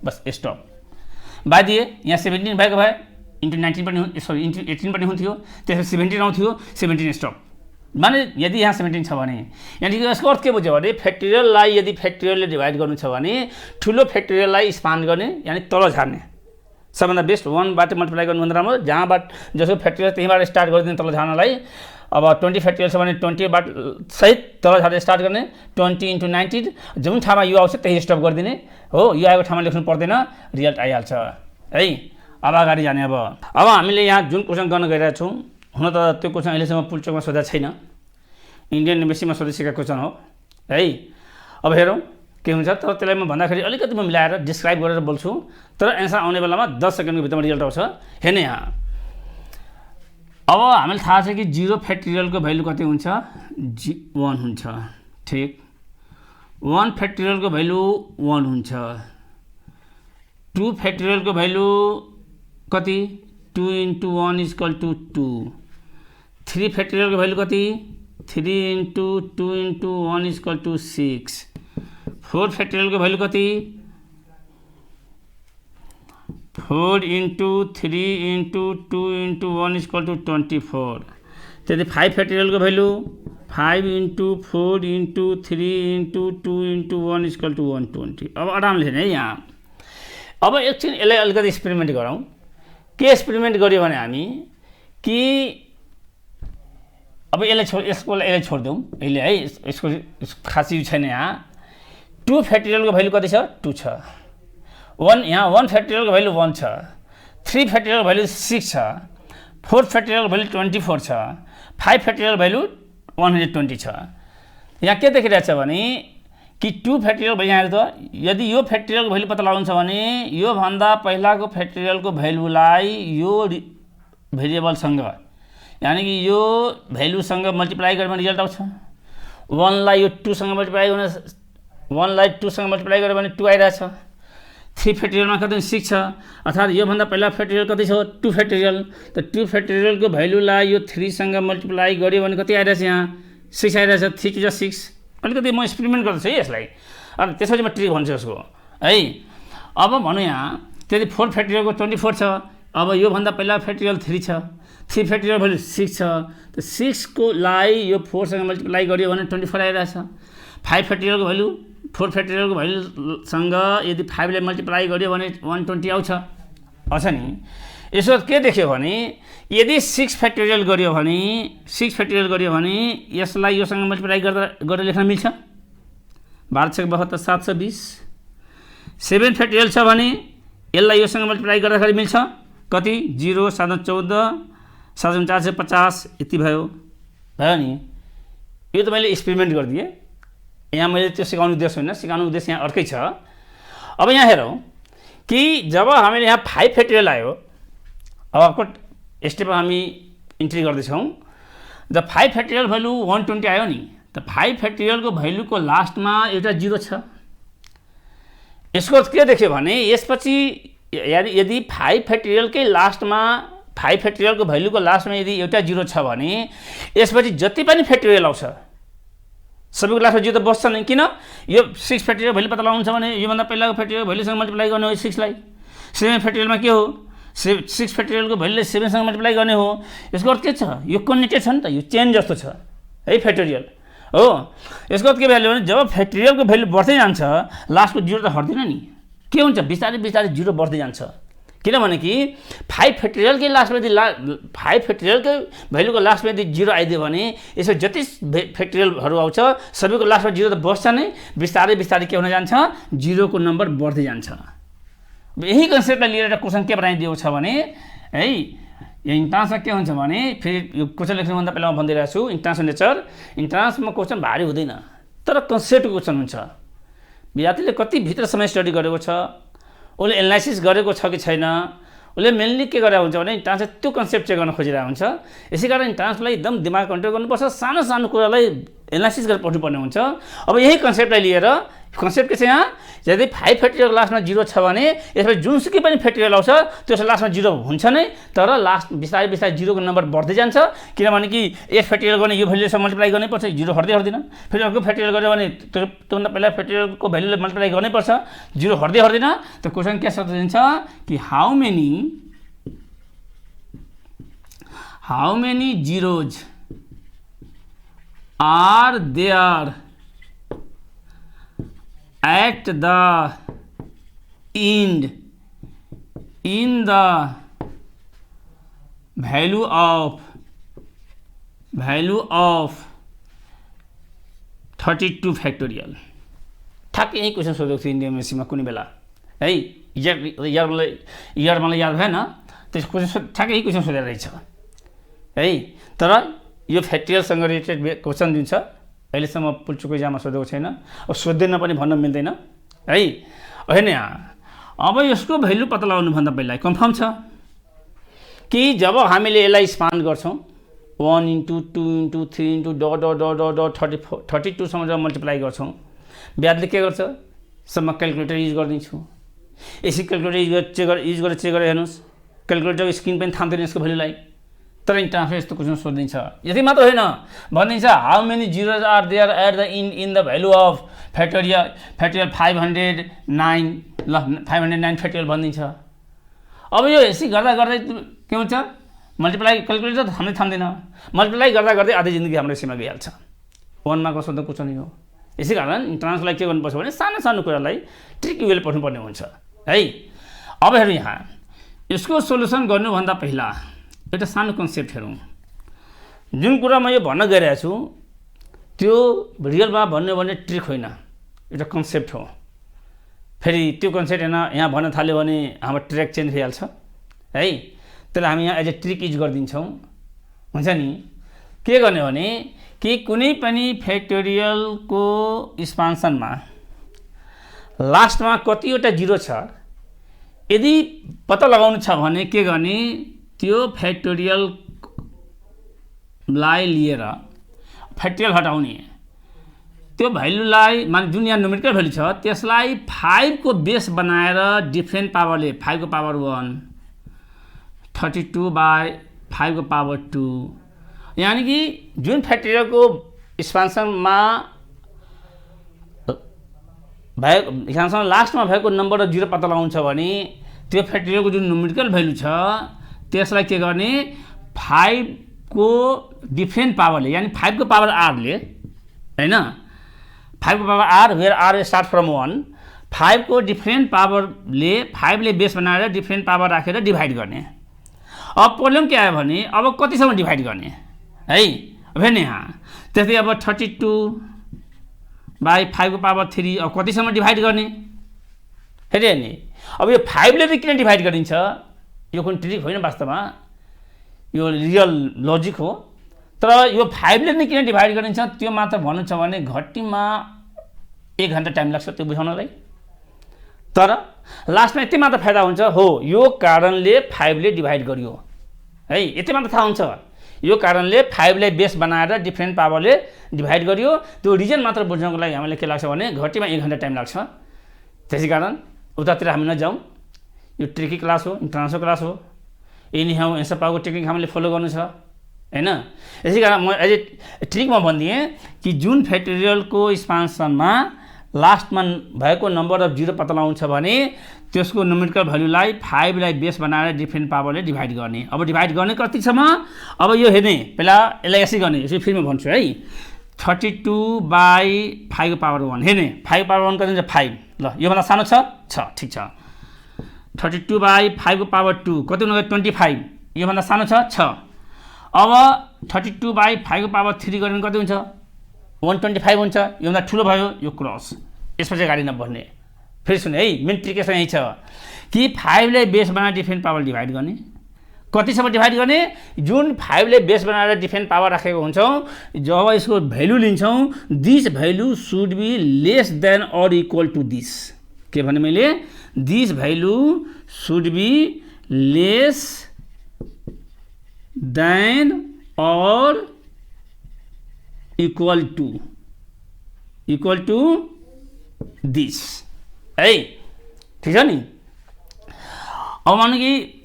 बस स्टप बाइदिए। यहाँ 17 भएको भए इन्टु 19 पनि इन्टु 18 पनि हुन्थ्यो, त्यसपछि 17 आउँथ्यो 17 स्टप। माने यदि यहाँ 17 छ भने यानि यसको अर्थ के बुझ्यो भने फ्याक्टोरियललाई यदि फ्याक्टोरियलले डिभाइड गर्नु छ भने ठुलो फ्याक्टोरियललाई स्पान गर्ने यानि तल झार्ने सबभन्दा बेस्ट 1बाट मल्टिप्लाई गर्नुभन्दा राम्रो, जहाँबाट जसको फ्याक्टोरियल त्यहीँबाट स्टार्ट गरिदिने तल झार्नलाई। अब 20 फ्याक्टोरियल छ भने 20बाट सहित तल झारेर स्टार्ट गर्ने, 20 × 90 जुन ठाउँमा यो आउँछ त्यही स्टप गरिदिने हो। यो आएको ठाउँमा लेख्नु पर्दैन, रिजल्ट आइहाल्छ है। अब अगाडि जाने। अब हामीले यहाँ जुन क्वेसन गर्न गइरहेको छौँ, हुन त त्यो क्वेसन अहिलेसम्म पुल्चोकमा सोधेको छैन, इन्डियन युनिभर्सिटीमा सोधिसकेको क्वेसन हो है। अब हेरौँ के हुन्छ, तर त्यसलाई म भन्दाखेरि अलिकति म मिलाएर डिस्क्राइब गरेर बोल्छु, तर एन्सर आउने बेलामा 10 सेकेन्डको भित्रमा रिजल्ट आउँछ। हेर्ने यहाँ अब हामीलाई थाहा छ कि 0 फ्याक्टोरियलको भ्यालु कति हुन्छ, 1 हुन्छ, ठिक। 1 फ्याक्टोरियलको भ्यालु 1 हुन्छ। 2 फ्याक्टोरियलको भ्यालु कति, 2 × 1 = 2। 3 फ्याक्टोरियलको भ्यालु कति, 3 × 2 × 1 = 6। 4 फ्याक्टोरियलको भ्यालु कति, 4 × 3 × 2 × 1 = 24। त्यति 5 फ्याक्टोरियलको भ्यालु 5 × 4 × 3 × 2 × 1 = 120। अब आरामले हेर्ने है यहाँ। अब एकछिन यसलाई अलिकति एक्सपेरिमेन्ट गरौँ। के एक्सपेरिमेन्ट गर्यो भने हामी कि अब यसलाई छोडिदिउँ यसले है, यसको खास युज छैन यहाँ। 2 फ्याक्टोरियलको भ्यालु कति छ, 2 छ। 1 फ्याक्टोरियलको भ्यालु 1 छ। 3 फ्याक्टोरियलको भ्यालु 6 छ। 4 फ्याक्टोरियलको भ्यालु 24 छ। 5 फ्याक्टोरियल भ्यालु 120 छ। यहाँ के देखिरहेछ भने कि 2 फ्याक्टोरियल भ्यालु यहाँ त, यदि यो फ्याक्टोरियलको भ्यालु पत्ता लगाउनु छ भने यो भन्दा पहिलाको फ्याक्टोरियलको भ्यालुलाई यो भेरिएबलसँग, यानी कि यो भ्यालुसँग मल्टिप्लाई गरेर रिजल्ट आउँछ। 1 लाई यो 2 सँग मल्टिप्लाई गर्ने, 1 लाई 2 सँग मल्टिप्लाई गर्यो भने 2 आइरहेछ। 3 फ्याक्टोरियलमा कति 6 छ, अर्थात् योभन्दा पहिला फ्याक्टोरियल कति छ, 2 फ्याक्टोरियल। त 2 फ्याक्टोरियलको भ्यालुलाई यो 3 सँग मल्टिप्लाई गर्यो भने कति आइरहेछ, यहाँ 6 आइरहेछ। 3 × 6। अलिकति म एक्सपेरिमेन्ट गर्दैछु है यसलाई, अनि त्यसपछि म ट्रिक भन्छु यसको है। अब भनौँ यहाँ त्यति 4 फ्याक्टोरियलको 24 छ। अब योभन्दा पहिला फ्याक्टोरियल 3 छ। 3 फ्याक्टोरियल भ्यालु 6 छ। त 6 को लाई यो 4 सँग मल्टिप्लाई गर्यो भने 24 आइरहेछ। 5 फ्याक्टोरियलको भ्यालु 4 फ्याक्टोरियलको भ्यालुसँग यदि 5 लाई मल्टिप्लाई गर्यो भने 120 आउँछ नि। यसो के देख्यो भने यदि 6 फ्याक्टोरियल गर्यो भने यसलाई योसँग मल्टिप्लाई गरेर लेख्न मिल्छ। 12 × 72 720। 7 फ्याक्टोरियल छ भने यसलाई योसँग मल्टिप्लाई गर्दाखेरि मिल्छ कति, 0 7 14 7 450 यति भयो नि। यो त मैले एक्सपेरिमेन्ट गरिदिएँ, यहाँ मैले त्यो सिकाउनु उद्देश्य होइन, सिकाउनु उद्देश्य यहाँ अर्कै छ। अब यहाँ हेरौँ कि जब हामीले यहाँ 5 फ्याक्टोरियल आयो, अब अर्को स्टेपमा हामी इन्ट्री गर्दैछौँ। जब 5 फ्याक्टोरियल भ्यालु 120 आयो नि, त 5 फ्याक्टोरियलको भ्यालुको लास्टमा एउटा 0 छ। यसको के देख्यो भने यसपछि यदि 5 फ्याक्टोरियलकै लास्टमा 5 फ्याक्टोरियलको भ्यालुको लास्टमा यदि एउटा 0 छ भने यसपछि जति पनि फ्याक्टोरियल आउँछ सबैको लास्टमा 0 त बस्छ नि। किन, यो 6 फ्याक्टोरियल भ्यालु पत्ता लगाउनु छ भने योभन्दा पहिलाको फ्याक्टोरियल भ्यालुसँग मल्टिप्लाई गर्ने हो 6 लाई। 7 फ्याक्टोरियलमा के हो, 6 फ्याक्टोरियलको भ्यालुले 7 सँग मल्टिप्लाई गर्ने हो। यसको अर्थ के छ, यो कनेक्टेड छ नि त, यो चेन जस्तो छ है फ्याक्टोरियल हो। यसको अर्थ के भ्यालु भने जब फ्याक्टोरियलको भ्यालु बढ्दै जान्छ लास्टको 0 त हट्दैन नि, के हुन्छ बिस्तारै 0 बढ्दै जान्छ। किनभने कि 5 फ्याक्टोरियलकै लास्टमा यदि 5 फ्याक्टोरियलकै भ्यालुको लास्टमा यदि 0 आइदियो भने यसो जति फ्याक्टोरियलहरू आउँछ सबैको लास्टमा 0 त बस्छ नै, बिस्तारै के हुन जान्छ, 0 को नम्बर बढ्दै जान्छ। यही कन्सेप्टलाई लिएर एउटा क्वेसन के बनाइदिएको छ भने है, यो इन्ट्रान्समा के हुन्छ भने, फेरि यो क्वेसन लेख्नुभन्दा पहिला म भनिदिइरहेको छु, इन्ट्रान्समा क्वेसन भारी हुँदैन तर कन्सेप्टको क्वेसन हुन्छ। विद्यार्थीले कति भित्र समय स्टडी गरेको छ, उसले एनालाइसिस गरेको छ कि छैन, उसले मेनली के गरेर हुन्छ भने इन्ट्रान्सले त्यो कन्सेप्ट चेक गर्न खोजिरहेको हुन्छ। यसै कारण इन्ट्रान्सलाई एकदम दिमाग कन्ट्रोल गर्नुपर्छ, सानो कुरालाई एनालाइसिस गरेर पढ्नुपर्ने हुन्छ। अब यही कन्सेप्टलाई लिएर, कन्सेप्ट के छ यहाँ, यदि 5 फ्याक्टोरियल लास्टमा 0 छ भने यसमा जुनसुकै पनि फ्याक्टोरियल आउँछ त्यसको लास्टमा 0 हुन्छ नै, तर लास्ट बिस्तारै 0 को नम्बर बढ्दै जान्छ। किनभने कि 1 फ्याक्टोरियल गर्ने यो भ्यालुसँग मल्टिप्लाई गर्नैपर्छ, 0 हट्दैन। फेरि अर्को फ्याक्टोरियल गर्यो भने त्योभन्दा पहिला फ्याक्टोरियलको भ्यालुले मल्टिप्लाई गर्नैपर्छ, 0 हट्दैन। त क्वेसन के सोधिन्छ कि how many zeros are there at the end in the value of 32 factorial. ठ्याक्कै यही क्वेसन सोधेको थियो इन्डियन युनिभर्सिटीमा कुनै बेला है, इयर मलाई याद भएन, त्यस क्वेसन ठ्याक्कै यही क्वेसन सोधेको रहेछ है। तर यो फ्याक्टोरियलसँग रिलेटेड क्वेसन जुन छ अहिलेसम्म पुल्चोको इक्जाममा सोधेको छैन, अब सोध्दैन पनि भन्न मिल्दैन है। होइन, अब यसको भ्यालु पत्ता लगाउनुभन्दा पहिला कन्फर्म छ कि जब हामीले यसलाई स्पान गर्छौँ 1 इन्टु 2 इन्टु 3 इन्टु डट 32सम्म जब मल्टिप्लाई गर्छौँ, ब्याजले के गर्छ, सम्म क्यालकुलेटर युज गरिदिन्छु। यसरी क्यालकुलेटर युज गरेर चेक गरेर हेर्नुहोस्, क्यालकुलेटरको स्क्रिन पनि थाम्दैन यसको भ्यालुलाई। तर इन्टरनेटमा यस्तो क्वेसन सोधिदिन्छ, यति मात्र होइन भनिदिन्छ how many zeros are there at the in the value of factorial 509 ल 509 फ्याक्टोरियल भनिदिन्छ। अब यो यसरी गर्दा गर्दै के हुन्छ, मल्टिप्लाई क्यालकुलेटर थाम्दैन, मल्टिप्लाई गर्दा गर्दै आधी जिन्दगी हाम्रो यसैमा गइहाल्छ। 1 मार्कमा सोध्दा क्वेसन हो। यसै कारण इन्टरनेसलाई के गर्नुपर्छ भने सानो सानो कुरालाई ट्रिकी वेले पढ्नुपर्ने हुन्छ है। अब हेरौँ, यहाँ यसको सोल्युसन गर्नुभन्दा पहिला एउटा सानो कन्सेप्ट हेरौँ। जुन कुरा म यो भन्न गइरहेको छु त्यो रियलमा भन्यो भने ट्रिक होइन, एउटा कन्सेप्ट हो। फेरि त्यो कन्सेप्ट यहाँ भन्न थाल्यो भने हाम्रो ट्र्याक चेन्ज भइहाल्छ है। त्यसलाई हामी यहाँ एज ए ट्रिक युज गरिदिन्छौँ। हुन्छ नि, के गर्ने भने कि कुनै पनि फ्याक्टोरियलको एक्सपान्सनमा लास्टमा कतिवटा जिरो छ, यदि पत्ता लगाउनु छ भने के गर्ने, त्यो फ्याक्टोरियललाई लिएर फ्याक्टोरियल हटाउने, त्यो भ्यालुलाई माने जुन यहाँ न्युमेरिकल भ्यालु छ त्यसलाई 5 को बेस बनाएर डिफ्रेन्ट पावरले 5 को पावर 1 32/5 को पावर 2, यानी कि जुन फ्याक्टोरियलको एक्सपान्सनमा एक्सपान्सन लास्टमा भएको नम्बर अफ जिरो पत्ता लगाउँछ भने त्यो फ्याक्टोरियलको जुन न्युमेरिकल भ्यालु छ त्यसलाई के गर्ने, 5 को डिफ्रेन्ट पावरले, यानी 5 को पावर r ले हैन, 5 को power r where r start from 1, 5 को डिफ्रेन्ट पावरले 5 ले बेस बनाएर डिफ्रेन्ट पावर राखेर डिभाइड गर्ने। अब प्रब्लम के आयो भने अब कतिसम्म डिभाइड गर्ने है। अब हेर्ने यहाँ त्यस्तै अब 32/5 को पावर 3 अब कतिसम्म डिभाइड गर्ने हेरे नि। अब यो 5 ले किन डिभाइड गरिन्छ, यो कुनै ट्रिक होइन, वास्तवमा यो रियल लजिक हो। तर यो 5 ले नै किन डिभाइड गरिन्छ त्यो मात्र भन्नु छ भने घट्टीमा 1 घण्टा टाइम लाग्छ त्यो बुझाउनलाई। तर लास्टमा यति मात्र फाइदा हुन्छ, हो यो कारणले 5 ले डिभाइड गरियो है, यति मात्र थाहा हुन्छ। यो कारणले 5 ले बेस बनाएर डिफ्रेन्ट पावरले डिभाइड गरियो, त्यो रिजन मात्र बुझ्नको लागि हामीलाई के लाग्छ भने घट्टीमा 1 घण्टा टाइम लाग्छ। त्यसै कारण उतातिर हामी नजाउँ, यो ट्रिकी क्लास हो, इन्टरनेसनल क्लास हो, यिनी हाउ एन्सर पाएको टेक्निक हामीले फलो गर्नु छ हैन। यसै कारण म एज ए ट्रिक म भनिदिएँ कि जुन फ्याक्टोरियलको एक्सपान्सनमा लास्टमा भएको नम्बर अफ जिरो पत्ता लगाउँछ भने त्यसको न्युमेरिकल भ्यालुलाई 5 लाई बेस बनाएर डिफ्रेन्ट पावरले डिभाइड गर्ने। अब डिभाइड गर्ने कतिसम्म, अब यो हेर्ने पहिला यसलाई यसै गर्ने, यसै फेरि म भन्छु है। 32/5 को पावर 1 हेर्ने, 5 पावर 1 कति हुन्छ 5, ल योभन्दा सानो छ ठिक छ। 32/5 को पावर 2 कति हुनु 25, योभन्दा सानो छ। अब 32/5 को पावर 3 गर्यो भने कति हुन्छ 125 हुन्छ, योभन्दा ठुलो भयो यो क्रस, यसपछि गाडी नबढ्ने। फेरि सुन्नु है, मेन ट्रिक यही छ कि 5 ले बेस बनाएर डिफ्रेन्ट पावर डिभाइड गर्ने। कतिसम्म डिभाइड गर्ने, जुन 5 ले बेस बनाएर डिफ्रेन्ट पावर राखेको हुन्छौँ जब यसको भ्यालु लिन्छौँ, this value should be less than or equal to this. के भने मैले, this value should be less than or equal to this है, ठिक छ नि। अब मान्नु कि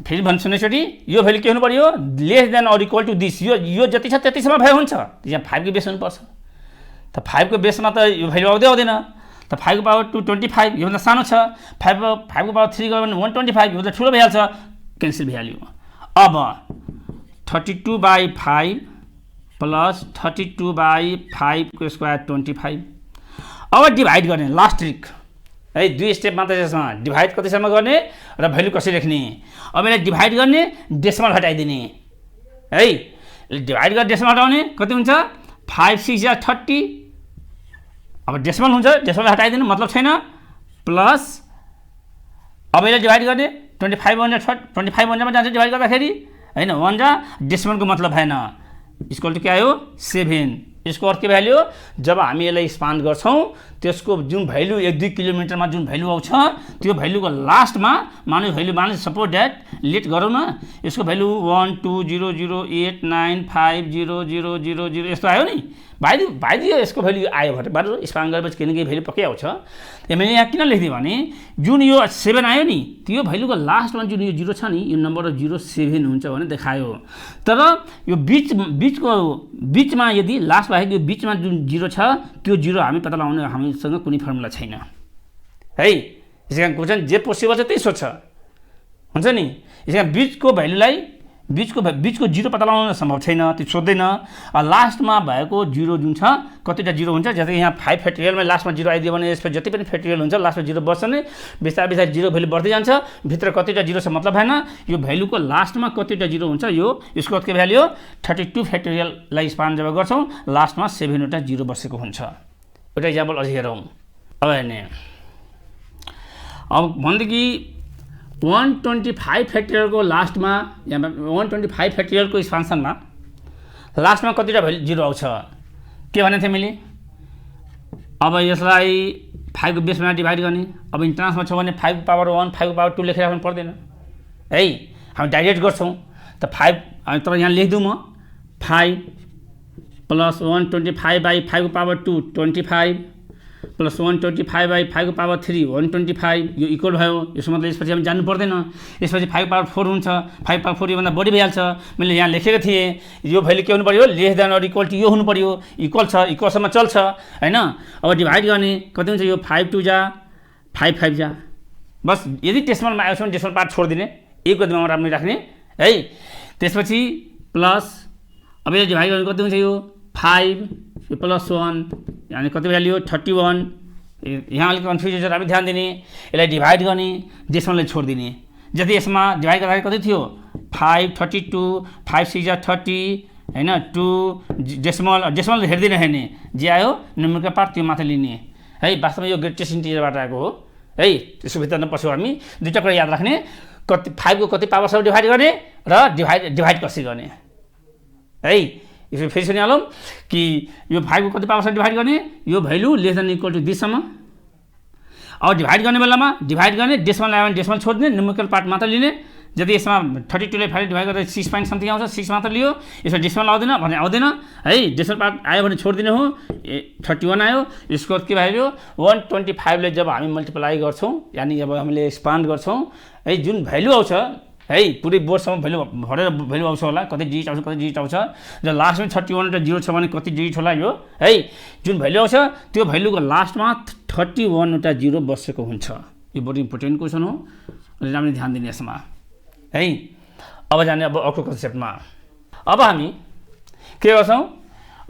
फेरि भन्छु एकचोटि, यो भ्यालु के हुनु पर्यो, less than or equal to this. यो जति छ त्यतिसम्म भए हुन्छ, यहाँ 5 को बेस हुनुपर्छ। त 5 को बेसमा त यो भ्यालु आउँदैन, त 5 को पावर 2 25, योभन्दा सानो छ। 5 को पावर 3 गयो भने 125, योभन्दा ठुलो भइहाल्छ, क्यान्सल भइहाल्यो। अब 32/5 प्लस 32/5 को स्क्वायर 25। अब डिभाइड गर्ने, लास्ट ट्रिक है 2 स्टेप मात्रै छ यसमा डिभाइड कतिसम्म गर्ने र भ्यालु कसरी लेख्ने अब यसलाई डिभाइड गर्ने डेसिमल हटाइदिने है डिभाइड गरेर डेसिमल हटाउने कति हुन्छ 5 6 या 30 अब डेसिमल हुन्छ डेसिमल हटाइदिनु मतलब छैन प्लस अब यसलाई डिभाइड गर्ने 25 1 25 1 मा जान्छ डिभाइड गर्दाखेरि हैन 1 जा डेसिमलको मतलब भएन इक्वल टु के आयो 7 यसको अर्थ के भ्यालु जब हामी यसलाई एक्सपान्ड गर्छौं त्यसको जुन भ्यालु 1-2 किलोमिटरमा जुन भ्यालु आउँछ त्यो भ्यालुको लास्टमा माने भ्यालु माने सपोज दैट लेट गरौँ न यसको भ्यालु 12008950000 यस्तो आयो नि भाइदियो यसको भ्यालु आयो भने बारु एक्सपान्ड गरेपछि किन के भ्यालु पक्कै आउँछ मैले यहाँ किन लेख्दिए भने जुन यो 7 आयो नि त्यो भ्यालुको लास्टमा जुन यो 0 छ नि यो नम्बर 07 हुन्छ भने देखायो तर यो बीचमा यदि लास्ट बाहेक यो बीचमा जुन 0 छ त्यो 0 हामी पत्ता लगाउन हामीसँग कुनै फर्मुला छैन है यसका क्वेशन जे पोसिबल छ त्यही सोध्छ हुन्छ नि यसका बीचको भ्यालुलाई बीचको 0 पत्ता लगाउन सम्भव छैन त्यो सोध्दैन लास्टमा भएको 0 जुन छ कतिटा 0 हुन्छ जस्तै यहाँ 5 फ्याक्टोरियलमा लास्टमा 0 आइदियो भने यसमा जति पनि फ्याक्टोरियल हुन्छ लास्टमा 0 बस्छ नै बिस्तारै बिस्तारै 0 भ्यालु बढ्दै जान्छ भित्र कतिटा 0 छ मतलब भएन यो भ्यालुको लास्टमा कतिटा 0 हुन्छ यो यसको अर्थ के भ्यालु हो 32 फ्याक्टोरियललाई एक्सपान्ड जब गर्छौं लास्टमा 7 वटा 0 बसेको हुन्छ एउटा एक्जाम्पल अझै हेरौँ अब हेर्ने अब भन्दै 125 फ्याक्टोरियलको लास्टमा यहाँ 125 फ्याक्टोरियलको एक्सपान्सनमा लास्टमा कतिटा भ्यालु 0 आउँछ के भने थिए मैले अब यसलाई 5 को बेसमा डिभाइड गर्ने अब इन्ट्रान्समा छ भने 5 को पावर 1 5 को पावर 2 लेखेर राख्नु पर्दैन है हामी डाइरेक्ट गर्छौं त 5 तर यहाँ लेख्दिउ म 5 प्लस 125 बाइ 5 को पावर 2 25 प्लस 125 बाइ 5 को पावर 3 125 यो इक्वल भयो यसो मतलब यसपछि हामी जान्नु पर्दैन यसपछि 5 पावर 4 हुन्छ 5 पावर 4 भन्दा बढी भइहाल्छ मैले यहाँ लेखेको थिए यो भ्यालु के हुनु पर्यो less than or equal to यो हुनु पर्यो इक्वल छ इक्वलसम्म चल्छ हैन अब डिभाइड गर्ने कति हुन्छ यो 5 2 जा 5 5 जा बस यदि डेसिमलमा आएछ भने डेसिमल पार्ट छोड्दिने एक को दिमागमा राख्ने राख्ने है त्यसपछि प्लस अब यो डिभाइड गर्ने कति हुन्छ यो 5 यो प्लस 1 यानी कति भ्यालु 31 यहाँ अलिक कन्फ्युजन छ हामी ध्यान दिने यसलाई डिभाइड गर्ने डेसिमललाई छोड्दिने जति यसमा डिभाइड गर्दा कति थियो 5 32 5 6 जा 30 हैन 2 डेसिमल हेर्ने जे आयो न्युमेरिकल पार्ट त्यो मात्र लिने है वास्तवमा यो ग्रेटेस्ट इन्टिजरबाट आएको हो है त्यसको भित्र नपस्यो हामी दुईटा कुरा याद राख्ने कति 5 को कति पावर सबै डिभाइड गर्ने र डिभाइड कसरी गर्ने है यसो फेरि सुनिहालौँ कि यो 5 को कति पावर डिभाइड गर्ने यो value less than equal to this सम्म अब डिभाइड गर्ने बेलामा डिभाइड गर्ने डेसिमल आयो भने डेसिमल छोड्दिने न्युमेरिकल पार्ट मात्र लिने यदि यसमा 32 लाई 5 डिभाइड गरेर 6 पॉइन्ट समथिङ आउँछ 6 मात्र लियो यसमा डेसिमल आउँदैन भने आउँदैन है डेसिमल पार्ट आयो भने छोड्दिने हो 31 आयो यसको अर्थ के भ्यालु 125 ले जब हामी मल्टिप्लाई गर्छौं यानी अब हामीले एक्सपान्ड गर्छौं है जुन भ्यालु आउँछ है पुरै बोर्डसम्म भ्यालु भरेर भ्यालु आउँछ होला कति डिजिट आउँछ र लास्टमा 31 र 0 छ भने कति डिजिट होला यो है जुन भ्यालु आउँछ त्यो भ्यालुको लास्टमा 31 वटा 0 बसेको हुन्छ यो बहुत इम्पोर्टेन्ट क्वेशन हो अनि हामीले ध्यान दिने यसमा है अब जाने अब अर्को कन्सेप्टमा अब हामी के गर्छौं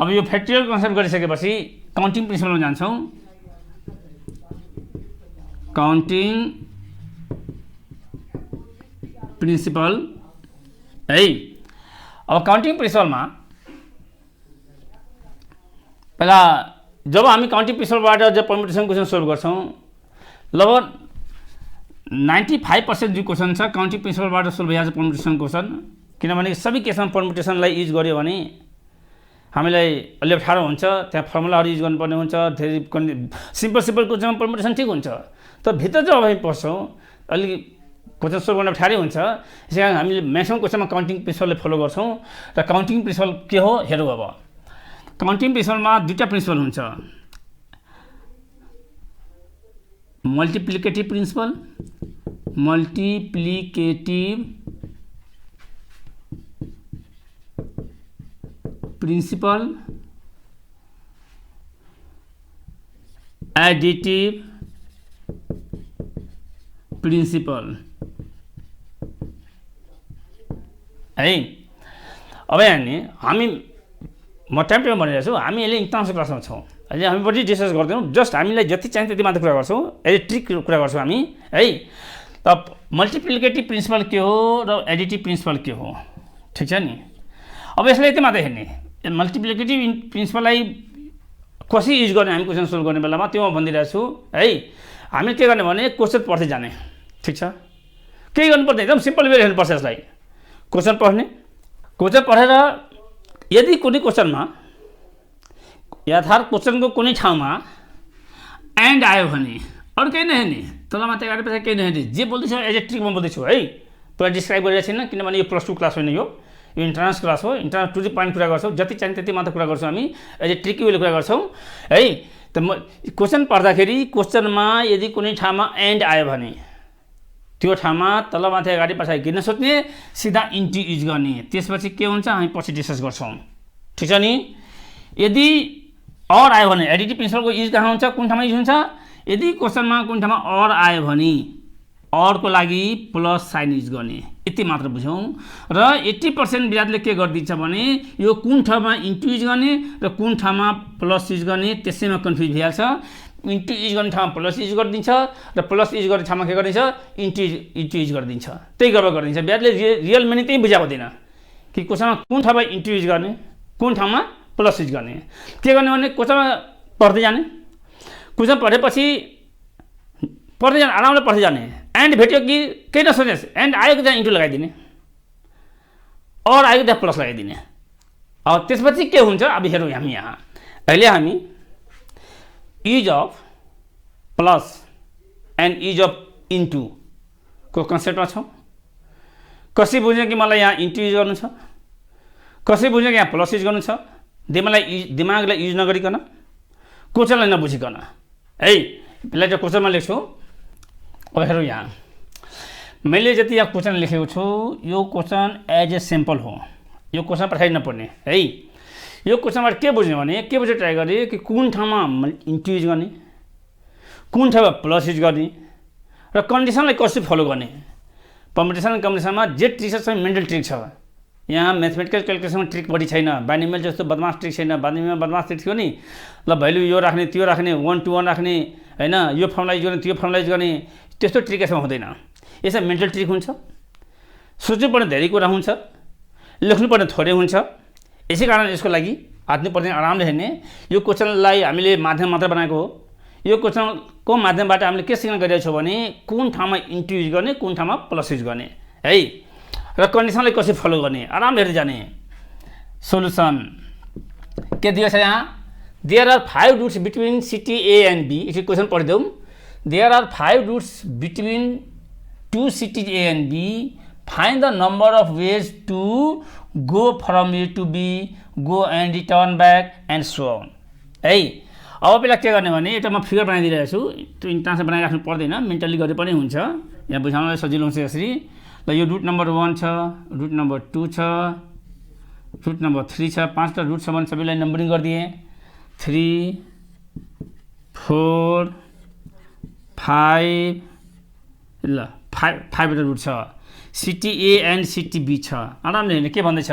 अब यो फ्याक्टोरियल कन्सेप्ट गरिसकेपछि काउन्टिङ प्रिन्सिपलमा जान्छौं काउन्टिङ प्रिन्सिपल है अब काउन्टिङ प्रिन्सिपलमा पहिला जब हामी काउन्टिङ प्रिन्सिपलबाट जब परम्युटेसन क्वेशन सोल्भ गर्छौं लगभग 95% जो क्वेशन छ काउन्टिङ प्रिन्सिपलबाट सोल्भ भइहाल्छ परम्युटेसन क्वेशन किनभने सबै केसमा परम्युटेसनलाई युज गर्यो भने हामीलाई अलि अप्ठ्यारो हुन्छ त्यहाँ फर्मुलाहरु युज गर्नुपर्ने हुन्छ धेरै सिम्पल क्वेशनमा परम्युटेसन ठीक हुन्छ तर भित्र जब हामी पस्छौं अलि क्वेशन सोल्भ गर्न अप्ठ्यारै हुन्छ त्यसैले हामीले म्याक्सिमम क्वेशनमा काउन्टिङ प्रिन्सिपलले फलो गर्छौं र काउन्टिङ प्रिन्सिपल के हो हेरौँ अब काउन्टिङ प्रिन्सिपलमा दुईटा प्रिन्सिपल हुन्छ मल्टिप्लिकेटिभ प्रिन्सिपल एडिटिभ प्रिन्सिपल है अब हेर्ने हामी म टाइम टेबल भनिरहेको छु हामी अहिले इन्ट्रान्स क्लासमा छौं अझै हामी बढी डिस्कस गर्दैनौँ, जस्ट हामीलाई जति चाहिन्छ त्यति मात्र कुरा गर्छौँ, एज ट्रिक कुरा गर्छौँ हामी है। त मल्टिप्लिकेटिभ प्रिन्सिपल के हो र एडिटिभ प्रिन्सिपल के हो, ठिक छ नि। अब यसलाई यति मात्रै हेर्ने, मल्टिप्लिकेटिभ प्रिन्सिपललाई कसरी युज गर्ने हामी क्वेसन सोल्भ गर्ने बेलामा त्यो म भनिदिइरहेको छु है। हामीले के गर्ने भने क्वेसन पढ्दै जाने, ठिक छ, केही गर्नु पर्दैन, एकदम सिम्पल वेले हेर्नुपर्छ यसलाई। क्वेसन पढ्ने, क्वेसन पढेर यदि कुनै क्वेसनमा यथार्थ क्वेसनको कुनै ठाउँमा एन्ड आयो भने अरू केही नहेर्ने, तलमाथि अगाडि पछि केही नहेर्ने, जे बोल्दैछ एज ए ट्रिक म बोल्दैछु है, पुरा डिस्क्राइब गरिरहेको छैन, किनभने यो +2 क्लास होइन, यो इन्ट्रान्स क्लास हो। इन्ट्रान्स टु द पोइन्ट कुरा गर्छौँ, जति चाहिन्छ त्यति मात्र कुरा गर्छौँ हामी, एज ए ट्रिकी वेले कुरा गर्छौँ है। त म क्वेसन पढ्दाखेरि क्वेसनमा यदि कुनै ठाउँमा एन्ड आयो भने त्यो ठाउँमा तलमाथि अगाडि पछाडि किन सोध्ने, सिधा इन्टु युज गर्ने, त्यसपछि के हुन्छ हामी पछि डिस्कस गर्छौँ, ठिक छ नि। यदि और आयो भने एडिटिभ प्रिन्सिपलको युज कहाँ हुन्छ, कुन ठाउँमा युज हुन्छ, यदि क्वेसनमा कुन ठाउँमा और आयो भने औरको लागि प्लस साइन युज गर्ने, यति मात्र बुझौँ। र 80% विद्यार्थीले के गरिदिन्छ भने यो कुन ठाउँमा इन्टु युज गर्ने र कुन ठाउँमा प्लस युज गर्ने त्यसैमा कन्फ्युज भइहाल्छ। इन्टु युज गर्ने ठाउँमा प्लस युज गरिदिन्छ र प्लस युज गर्ने ठाउँमा के गरिदिन्छ, इन्टु युज गरिदिन्छ, त्यही गडबड गरिदिन्छ। विद्यार्थीले रियल मिनिङ त्यही बुझाएको हुँदैन कि क्वेसनमा कुन ठाउँमा इन्टु युज गर्ने, कुन ठाउँमा प्लस युज गर्ने। के गर्ने भने क्वेसनमा पढ्दै जाने, क्वेसन पढेपछि पढ्दै जाने, आरामले पढ्दै जाने, एन्ड भेट्यो कि केही नसोच्नुहोस्, एन्ड आएको त्यहाँ इन्टु लगाइदिने, और आएको त्यहाँ प्लस लगाइदिने। अब त्यसपछि के हुन्छ, अब हेरौँ हामी यहाँ अहिले हामी use of plus and use of into को कन्सेप्टमा छौँ। कसरी बुझ्यो कि मलाई यहाँ इन्टु युज गर्नु छ, कसरी बुझ्यो कि यहाँ प्लस युज गर्नु छ, दिमागलाई युज नगरिकन, क्वेसनलाई नबुझिकन है। यसलाई चाहिँ क्वेसनमा लेख्छु। अब हेरौँ यहाँ मैले जति यहाँ क्वेसन लेखेको छु, यो क्वेसन एज ए सिम्पल हो, यो क्वेसन पछाडि नपर्ने है। यो क्वेसनबाट के बुझ्ने भने के बुझ्न ट्राई गरेँ कि कुन ठाउँमा इन्टु युज गर्ने, कुन ठाउँमा प्लस युज गर्ने र कन्डिसनलाई कसरी फलो गर्ने। पर्मुटेसन कम्बिनेसनमा जे ट्रिक छ मेन्टल ट्रिक छ, यहाँ म्याथमेटिकल क्यालकुलेसनमा ट्रिक बढी छैन, बाइनोमियल जस्तो बदमास ट्रिक छैन। बाइनोमियल बदमास ट्रिक थियो नि, ल भ्यालु यो राख्ने त्यो राख्ने 1 to 1 राख्ने होइन, यो फर्मुला युज गर्ने त्यो फर्मुला युज गर्ने, त्यस्तो ट्रिक यसमा हुँदैन। यसमा मेन्टल ट्रिक हुन्छ, सोच्नुपर्ने धेरै कुरा हुन्छ, लेख्नुपर्ने थोरै हुन्छ। यसै कारण यसको लागि हात्नु पर्ने, आरामले हेर्ने। यो क्वेसनलाई हामीले माध्यम मात्र बनाएको हो। यो क्वेसनको माध्यमबाट हामीले के सिक्न गइरहेको छौँ भने कुन ठाउँमा इन्टु युज गर्ने, कुन ठाउँमा प्लस युज गर्ने है, र कन्डिसनलाई कसरी फलो गर्ने, आरामले हेर्दै जाने। सोल्युसन के दिएको छ यहाँ, there are 5 routes between city A and B. यसरी क्वेसन पढिदेऊ। There are 5 routes between 2 cities A and B. Find the number of ways to go from A to B, go and return back, and so on. है, अब पहिला के गर्ने भने एउटा म फिगर बनाइदिरहेको छु, त्यो इन्ट्रान्समा बनाइराख्नु पर्दैन, मेन्टली गरे पनि हुन्छ, यहाँ बुझाउनलाई सजिलो हुन्छ यसरी। ल यो रुट नम्बर 1 छ, रुट नम्बर 2 छ, रुट नम्बर 3 छ, 5टा रुट छ भने सबैलाई नम्बरिङ गरिदिए। 3 4 5 ल 5 रुट छ। City A and city B छ। आरामले हेर्ने के भन्दैछ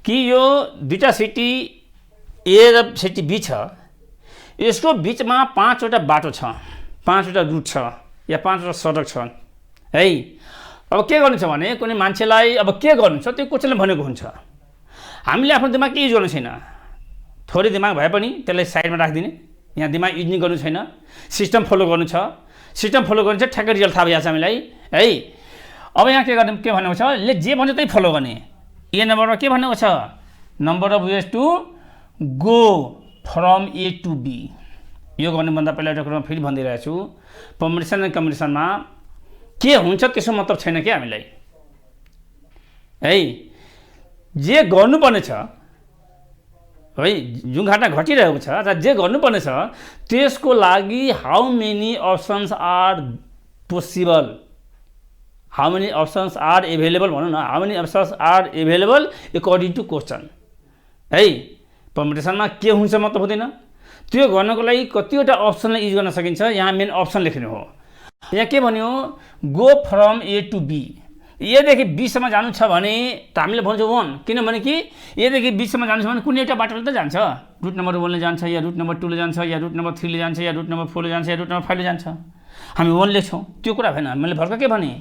कि यो दुईटा सिटी ए र सिटी बी छ, यसको बिचमा 5वटा बाटो छ, 5वटा रुट छ या 5वटा सडक छ है। अब के गर्नु छ भने कुनै मान्छेलाई अब के गर्नु छ त्यो क्वेसनले भनेको हुन्छ। हामीले आफ्नो दिमाग के युज गर्नु छैन, थोरै दिमाग भए पनि त्यसलाई साइडमा राखिदिने, यहाँ दिमाग युज नै गर्नु छैन, सिस्टम फलो गर्नु छ। सिस्टम फलो गर्नु छ, ठ्याक्कै रिजल्ट थाहा भइहाल्छ हामीलाई है। अब यहाँ के गर्ने, के भनेको छ, ले जे भन्छ त्यही फलो गर्ने। ए नम्बरमा के भनेको छ, number of ways to go from A to B. यो गर्नुभन्दा पहिला एउटा कुरामा फेरि भनिदिइरहेको छु, पर्मुटेसन एन्ड कम्बिनेसनमा के हुन्छ त्यसको मतलब छैन क्या हामीलाई है। जे गर्नुपर्ने छ है, जुन घटना घटिरहेको छ र जे गर्नुपर्ने छ त्यसको लागि how many options are possible, how many options are available भनौँ न, how many options are available according to question है। पर्मुटेसनमा के हुन्छ मतलब हुँदैन, त्यो गर्नको लागि कतिवटा अप्सनलाई युज गर्न सकिन्छ। यहाँ मेन अप्सन लेख्ने हो। यहाँ के भन्यो, go from A to B. एदेखि बीसम्म जानु छ भने त हामीले भन्छौँ 1, किनभने कि एदेखि बीसम्म जानु छ भने कुनै एउटा बाटोले त जान्छ, रुट नम्बर 1 ले जान्छ या रुट नम्बर 2 ले जान्छ या रुट नम्बर 3 ले जान्छ या रुट नम्बर 4 ले जान्छ या रुट नम्बर 5 ले जान्छ। हामी 1 लेख्छौँ, त्यो कुरा भएन। मैले भर्खर के भने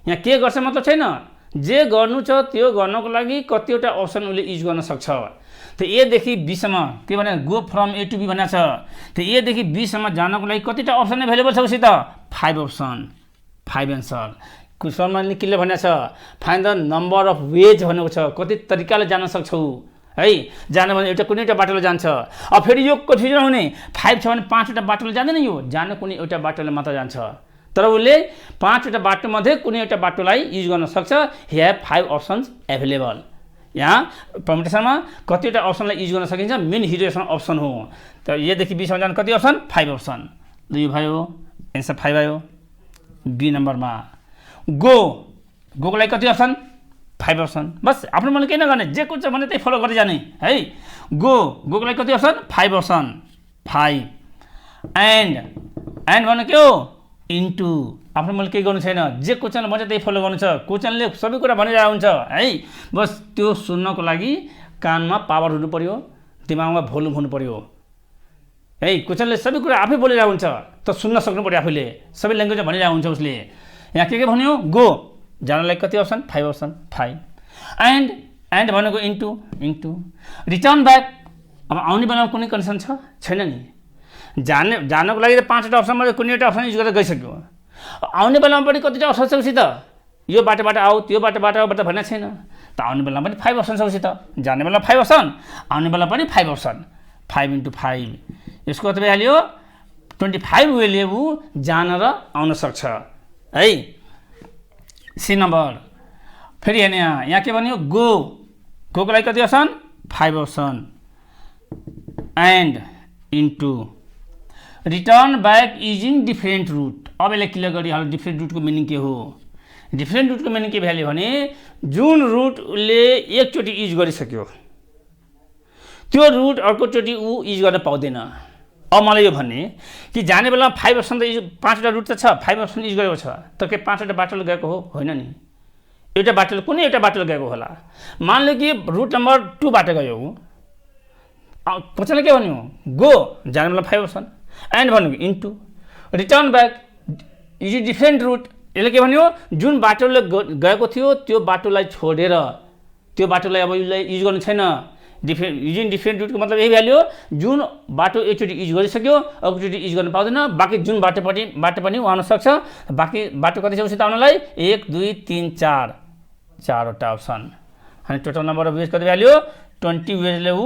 यहाँ के गर्छ मतलब छैन, जे गर्नु छ त्यो गर्नको लागि कतिवटा अप्सन उसले युज गर्न सक्छ। त एदेखि बीसम्म के भने go from A to B भनेको छ, त एदेखि बीसम्म जानको लागि कतिवटा अप्सन एभाइलेबल छ उसित 5 अप्सन, 5 एन्सर। क्वेसनमा के भनेको छ, find the number of ways भनेको छ, कति तरिकाले जान सक्छौ है। जानु भने एउटा कुनै एउटा बाटोले जान्छ। अब फेरि यो कन्फ्युजन हुने, 5 छ भने 5वटा बाटोले जाँदैन, यो जानु कुनै एउटा बाटोले मात्र जान्छ। तर उसले 5वटा बाटोमध्ये कुनै एउटा बाटोलाई युज गर्न सक्छ। ही हेभ 5 अप्सन्स एभाइलेबल। यहाँ परम्युटेसनमा कतिवटा अप्सनलाई युज गर्न सकिन्छ, मेन हिरो अप्सन हो। त एदेखि बीसम्म जानु कति अप्सन, 5 अप्सन। यो भयो एन्सर 5 आयो। बी नम्बरमा गोको लागि कति अप्सन, 5 अप्सन। बस आफ्नो मनले केही नगर्ने, जे कुछ भने त्यही फलो गर्दै जाने है। गोको लागि कति अप्सन, 5 अप्सन, 5। एन्ड भन्नु के हो, इन्टु। आफ्नो मनले केही गर्नु छैन, जे क्वेसन भन्छ त्यही फलो गर्नु छ। क्वेसनले सबै कुरा भनिरहेको हुन्छ है। बस त्यो सुन्नको लागि कानमा पावर हुनु पर्यो, दिमागमा भोल्युम हुनु पर्यो है। क्वेसनले सबै कुरा आफै बोलिरहेको हुन्छ, त सुन्न सक्नु पर्यो आफैले, सबै ल्याङ्ग्वेजमा भनिरहेको हुन्छ उसले। यहाँ के भन्यो, गो जानलाई कति अप्सन, 5 अप्सन, 5। एन्ड भनेको इन्टु। रिटर्न ब्याक, अब आउने बेलामा कुनै कन्डिसन छैन नि। जानको लागि त 5वटा अप्सनमा कुनै एउटा अप्सन युज गरेर गइसक्यो। आउने बेलामा पनि कतिवटा अप्सन छ उसित, यो बाटोबाट आऊ त्यो बाटोबाट भनेको छैन। त आउने बेलामा पनि 5 अप्सन छ उसित, जाने बेला 5 अप्सन, आउने बेला पनि 5 अप्सन। 5 × 5 यसको कति भइहाल्यो, 25 वेले ऊ जान र आउन सक्छ है। सी नम्बर फेरि हेर्ने, यहाँ के भन्यो, गोको लागि कति option, 5 option. And into return back using different route. अब यसलाई क्लियर गरिहाल्यो डिफ्रेन्ट रुटको मिनिङ के हो। डिफ्रेन्ट रुटको मिनिङ के भइहाल्यो भने जुन रुट उसले एकचोटि युज गरिसक्यो त्यो रुट अर्कोचोटि ऊ युज गर्न पाउँदैन। अब मलाई यो भन्ने कि जाने बेलामा 5 अप्सन त 5वटा रुट त छ, 5 अप्सन युज गरेको छ, त के 5वटा बाटोले गएको हो, होइन नि। एउटा बाटोले कुनै एउटा बाटोले गएको होला। मान लो कि रुट नम्बर 2 बाट गयो, क्वेसनले के भन्यो, गो जाने बेला 5 अप्सन, एन्ड भन्यो into return back using different route. यसले के भन्यो, जुन बाटोले गएको थियो त्यो बाटोलाई छोडेर त्यो बाटोलाई अब यसलाई युज गर्नु छैन। युजिङ डिफ्रेन्ट रुटको मतलब यही भ्याल्यु हो, जुन बाटो एकचोटि युज गरिसक्यो अर्कोचोटि युज गर्न पाउँदैन, बाँकी जुन बाटो पनि आउन सक्छ। बाँकी बाटो कति छ उसित आउनलाई, 1 2 3 4, 4वटा अप्सन। अनि टोटल नम्बर अफ वेज कति भ्याल्यु, 20 वेजले ऊ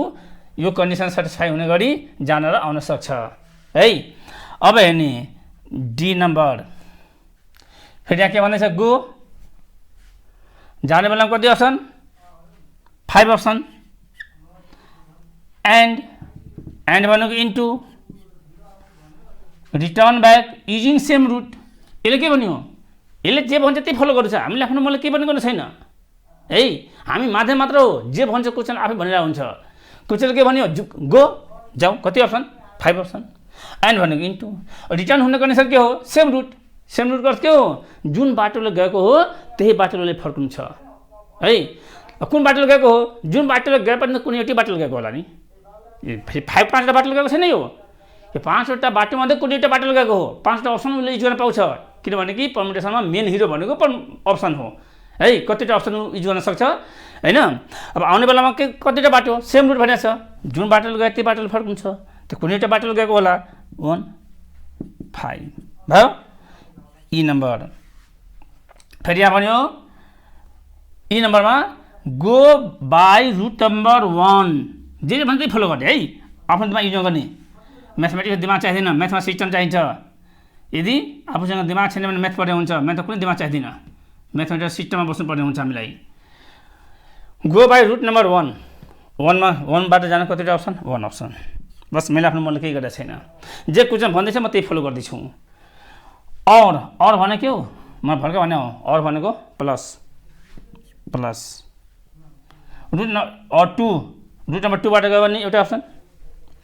यो कन्डिसन सेटिस्फाई हुने गरी जान र आउन सक्छ है। अब हेर्ने डी नम्बर, फेरि यहाँ के भन्दैछ, गो जाने बेलामा कति अप्सन, 5 अप्सन। एन्ड भनेको into return back using same route. यसले के भन्यो, यसले जे भन्छ त्यही फलो गर्छ, हामीले आफ्नो मनले केही पनि गर्नु छैन है। हामी माध्यम मात्र हो, जे भन्छ क्वेसन आफै भनिरहेको हुन्छ। क्वेसनले के भन्यो, गो जाऊ कति अप्सन, 5 अप्सन। एन्ड भनेको इन्टु रिटर्न हुने कन्डिसन के हो, सेम रुट अर्थ के हो, जुन बाटोले गएको हो त्यही बाटोले फर्कनु छ है। कुन बाटोले गएको हो, जुन बाटोले गए पनि कुनै एउटै बाटोले गएको होला नि। 5वटा बाटोले गएको छैन, यो 5वटा बाटोमध्ये कुनै एउटा बाटोले गएको हो। 5वटा अप्सन उसले युज गर्न पाउँछ, किनभने कि परम्युटेसनमा मेन हिरो भनेको अप्सन हो है। कतिवटा अप्सन युज गर्न सक्छ होइन। अब आउने बेलामा कतिवटा बाटो सेम रुट भनेको छ, जुन बाटोले गयो त्यही बाटोले फर्किन्छ, त्यो कुनै एउटा बाटोले गएको होला। 1 5 भयो। ई नम्बर फेरि यहाँ भन्यो, ई नम्बरमा गो बाई रुट नम्बर 1, जे भन्छ त्यही फलो गर्ने है। आफ्नो दिमाग युज गर्ने, म्याथमेटिक्स दिमाग चाहिँदैन, म्याथमा सिस्टम चाहिन्छ। यदि आफूसँग दिमाग छैन भने म्याथ पढ्ने हुन्छ, म्याथ कुनै दिमाग चाहिँदैन, म्याथमेटिक्स सिस्टममा बस्नुपर्ने हुन्छ हामीलाई। गो बाई रुट नम्बर 1बाट जान कतिवटा अप्सन, 1 अप्सन। बस मैले आफ्नो मनले केही गरेको छैन, जे क्वेसन भन्दैछ म त्यही फलो गर्दैछु। और भने के हो, म भर्खर भने हो, और भनेको प्लस रुट नम्बर 2बाट गयो भने एउटा अप्सन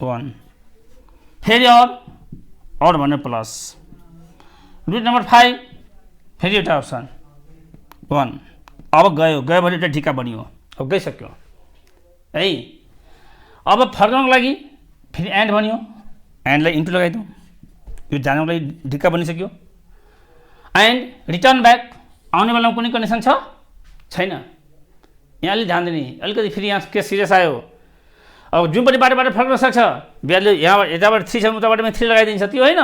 1, फेरि और भने प्लस रुट नम्बर 5 फेरि एउटा अप्सन 1 अब गयो भने एउटा ढिक्का बनियो अब गइसक्यो है। अब फर्कनको लागि फेरि एन्ड बनियो एन्डलाई इन्टु लगाइदिउँ यो जानको लागि ढिक्का बनिसक्यो एन्ड रिटर्न ब्याक आउने बेलामा कुनै कन्डिसन छैन। यहाँ अलिक ध्यान दिने अलिकति फेरि यहाँ के सिरियस आयो अब जुन पनि बाटोबाट फर्कन सक्छ बिहारले यहाँ यताबाट 3 छ उताबाट 3 लगाइदिन्छ त्यो होइन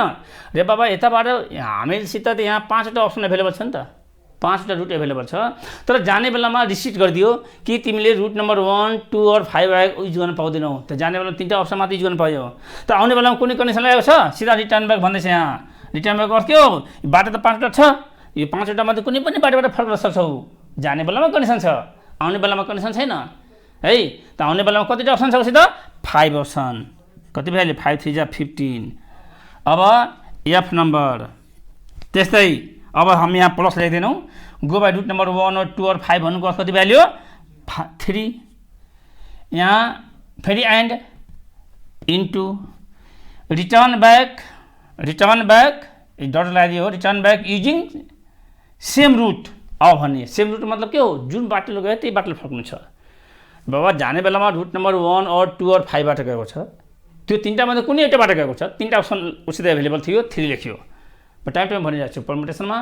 रे बाबा यताबाट हामीसित त यहाँ 5वटा अप्सन एभाइलेबल छ नि त 5वटा रुट एभाइलेबल छ तर जाने बेलामा रिस्ट्रिक्ट गरिदियो कि तिमीले रुट नम्बर 1, 2 और 5 आएको युज गर्न पाउँदैनौ त जाने बेलामा 3टा अप्सन मात्र युज गर्न पाइयो त आउने बेलामा कुनै कन्डिसन लागेको छ सिधा रिटर्न ब्याक भन्दैछ यहाँ रिटर्न ब्याक अर्थ के हो बाटो त 5वटा छ यो 5वटा मध्ये कुनै पनि बाटोबाट फर्कन सक्छौ जाने बेलामा कन्डिसन छ आउने बेलामा कन्डिसन छैन है त आउने बेलामा कतिवटा अप्सन छ उसित 5 अप्सन कति भइहाल्यो 5 3 जा 15 अब एफ नम्बर त्यस्तै अब हामी यहाँ प्लस लेख्दैनौँ गो बाई रुट नम्बर 1 और 2 और 5 भन्नुको कति भ्याल्यु 3 यहाँ फेरि and into return back dot लगाइदियो return back using same route अब भन्ने सेम रुट मतलब के हो जुन बाटोले गयो त्यही बाटोले फर्कनु छ बाबा जाने बेलामा रुट नम्बर 1 और 2 और 5 बाट गएको छ त्यो 3टा मध्ये कुनै एउटा बाटो गएको छ 3टा अप्सन उसित एभाइलेबल थियो 3 लेख्यो टाइम भनिरहेको छु परमुटेसनमा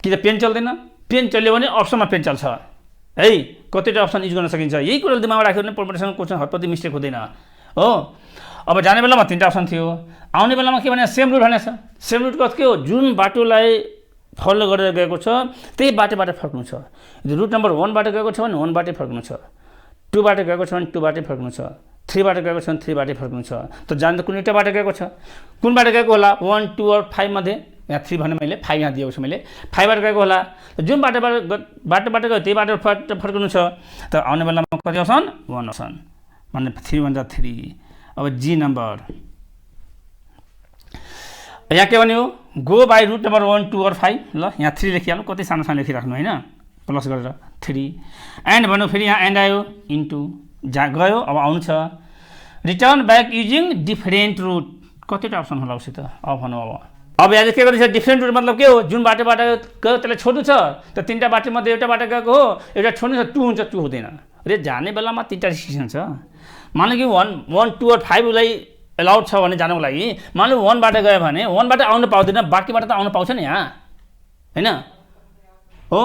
कि त पेन चल्दैन पेन चल्यो भने अप्सनमा पेन चल्छ है कतिवटा अप्सन युज गर्न सकिन्छ यही कुरा दिमागमा राख्यो भने परमुटेसन क्वेसन हतपत्ती मिस्टेक हुँदैन हो। अब जाने बेलामा 3टा अप्सन थियो आउने बेलामा के भने सेम रुट भनेको छ सेम रुट कति के हो जुन बाटोलाई फलो गरेर गएको छ त्यही बाटोबाट फर्कनु छ यदि रुट नम्बर 1 बाट गएको छ भने 1 बाटै फर्कनु छ 2 बाट गएको छ भने 2 बाटै फर्कनु छ 3 बाट गएको छ भने 3 बाटै फर्कनु छ त जान त कुनै एउटा बाटो गएको छ कुन बाटो गएको होला 1, 2 और 5 मध्ये यहाँ 3 भने मैले 5 यहाँ दिएको छु मैले 5 बाट गएको होला जुन बाटोबाट गयो त्यही बाटो फर्कनु छ त आउने बेलामा कति अप्सन 1 अप्सन भन्ने 3 भन्दा 3 अब जी नम्बर यहाँ के भन्यो गो बाई रुट नम्बर 1, 2 और 5 ल यहाँ 3 लेखिहाल्नु कति सानो सानो लेखिराख्नु होइन प्लस गरेर 3 एन्ड भन्नु फेरि यहाँ एन्ड आयो इन्टु जहाँ गयो अब आउनु छ return back using different route कतिवटा अप्सन होला उसित अब भनौँ अब यहाँ के गर्दैछ डिफरेन्ट रुट मतलब के हो जुन बाटोबाट गयो त्यसलाई छोड्नु छ त 3टा बाटोमध्ये एउटा बाटो गएको हो एउटा छोड्नु छ 2 हुन्छ 2 हुँदैन रे जाने बेलामा 3टा रिस्ट्रिक्सन छ मानौ कि 1, 2 और 5 लाई एलाउड छ भने जानको लागि मानौ 1 बाट गयो भने 1 बाट आउनु पाउँदैन बाँकीबाट त आउनु पाउँछ नि यहाँ हैन हो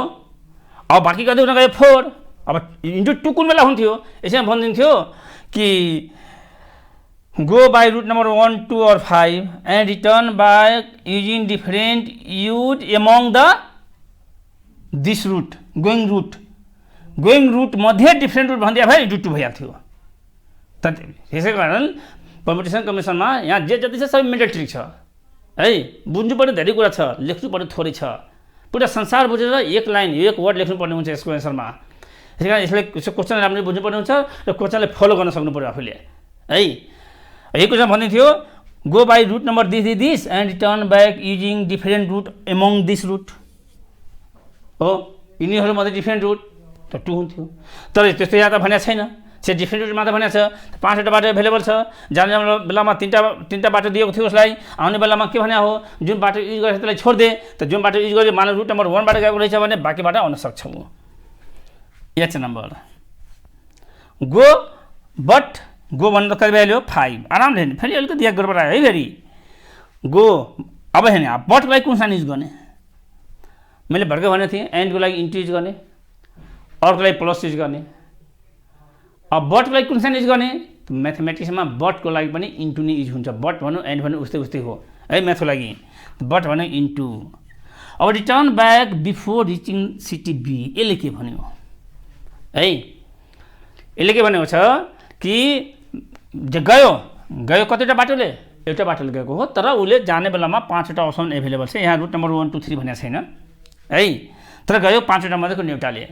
अब बाँकी कति हुन गयो 4 अब इन्टु 2 कुन बेला हुन्थ्यो यसैमा भनिदिन्थ्यो कि गो बाई रुट नम्बर 1, 2 और 5 and return back using different use among the this route going route मध्ये डिफरेन्ट रुट भनिदिया भए इन्टु 2 भइहाल्थ्यो त त्यसै कारण परमुटेसन कम्बिनेसनमा यहाँ जे जति छ सबै मेन्टल ट्रिक छ है बुझ्नु पर्ने धेरै कुरा छ लेख्नु पर्ने थोरै छ पुरा संसार बुझेर एक लाइन एक वर्ड लेख्नुपर्ने हुन्छ यसको एन्सरमा त्यसै कारण यसले क्वेसन राम्ररी बुझ्नुपर्ने हुन्छ र क्वेसनलाई फलो गर्न सक्नु पर्यो आफूले है यही क्वेसन भनिदिन्थ्यो go by route number this and return back using different route among this route हो यिनीहरूमध्ये डिफरेन्ट रुट त 2 हुन्थ्यो तर त्यस्तो यहाँ त भनेको छैन से डिफरेन्ट रुट मात्र भनेको छ 5वटा बाटो एभाइलेबल छ जाने बेलामा 3टा बाटो दिएको थियो उसलाई आउने बेलामा के भने हो जुन बाटो युज गरेछ त्यसलाई छोड्दे त जुन बाटो युज गरे मानव रुट नम्बर 1 बाट गएको रहेछ भने बाँकीबाट आउन सक्छौ H number go but go भन्दा कति भ्याल्यु 5 आरामले हेर्ने फेरि अलिकति याद गर्नु है फेरि गो अब हेर्ने बटलाई कुन सानो युज गर्ने मैले भर्खर भनेको थिएँ एन्डको लागि इन्टु युज गर्ने अर्को लागि प्लस युज गर्ने अब बटको लागि कुन सानो युज गर्ने म्याथमेटिक्समा बटको लागि पनि इन्टु नै युज हुन्छ बट भन्नु एन्ड भन्नु उस्तै हो है म्याथको लागि बट भन्नु इन्टु अब return back before reaching city B यसले के भन्यो है यसले के भनेको छ कि गयो कतिवटा बाटोले एउटा बाटोले गएको हो तर उसले जाने बेलामा 5वटा अप्सन एभाइलेबल छ यहाँ रुट नम्बर 1, 2, 3 भनेको छैन है तर गयो 5वटा मध्ये कुनै एउटाले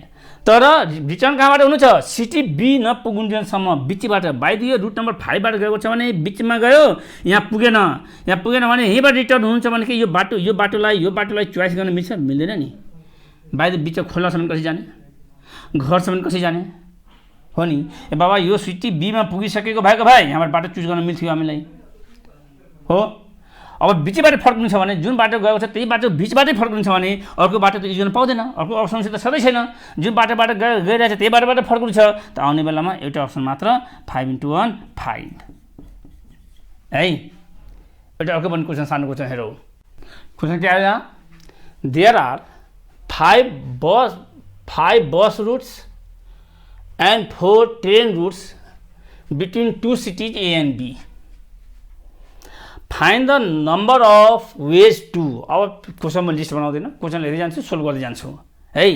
तर रिटर्न कहाँबाट हुनु छ सिटी बी नपुगुन्जेलसम्म बिचबाट बाइदियो रुट नम्बर 5 बाट गएको छ भने बिचमा गयो यहाँ पुगेन भने यहीँबाट रिटर्न हुनुहुन्छ भने कि यो बाटोलाई चोइस गर्न मिल्छ मिल्दैन नि बाहिर बिच खोलासम्म कसरी जाने घरसम्म कसरी जाने हो नि ए बाबा यो सिटी बीमा पुगिसकेको भाइ यहाँबाट बाटो चुज गर्न मिल्थ्यो हामीलाई हो अब बिचबाट फर्किनु छ भने जुन बाटो गएको छ त्यही बाटो बिचबाटै फर्किनु छ भने अर्को बाटो त युज गर्न पाउँदैन, अर्को अप्सन त सधैँ छैन। जुन बाटोबाट गइरहेको छ त्यही बाटोबाट फर्किनु छ त आउने बेलामा एउटा अप्सन मात्र 5 × 1 5 है। एउटा अर्को पनि क्वेसन सानो क्वेसन हेरौँ। क्वेसन के आयो? There are 5 bus routes and 4 train routes between 2 cities A and B. Find the number of ways to। अब क्वेसन म लिस्ट बनाउँदैन, क्वेसन हेर्दै जान्छु, सोल्भ गर्दै जान्छु है।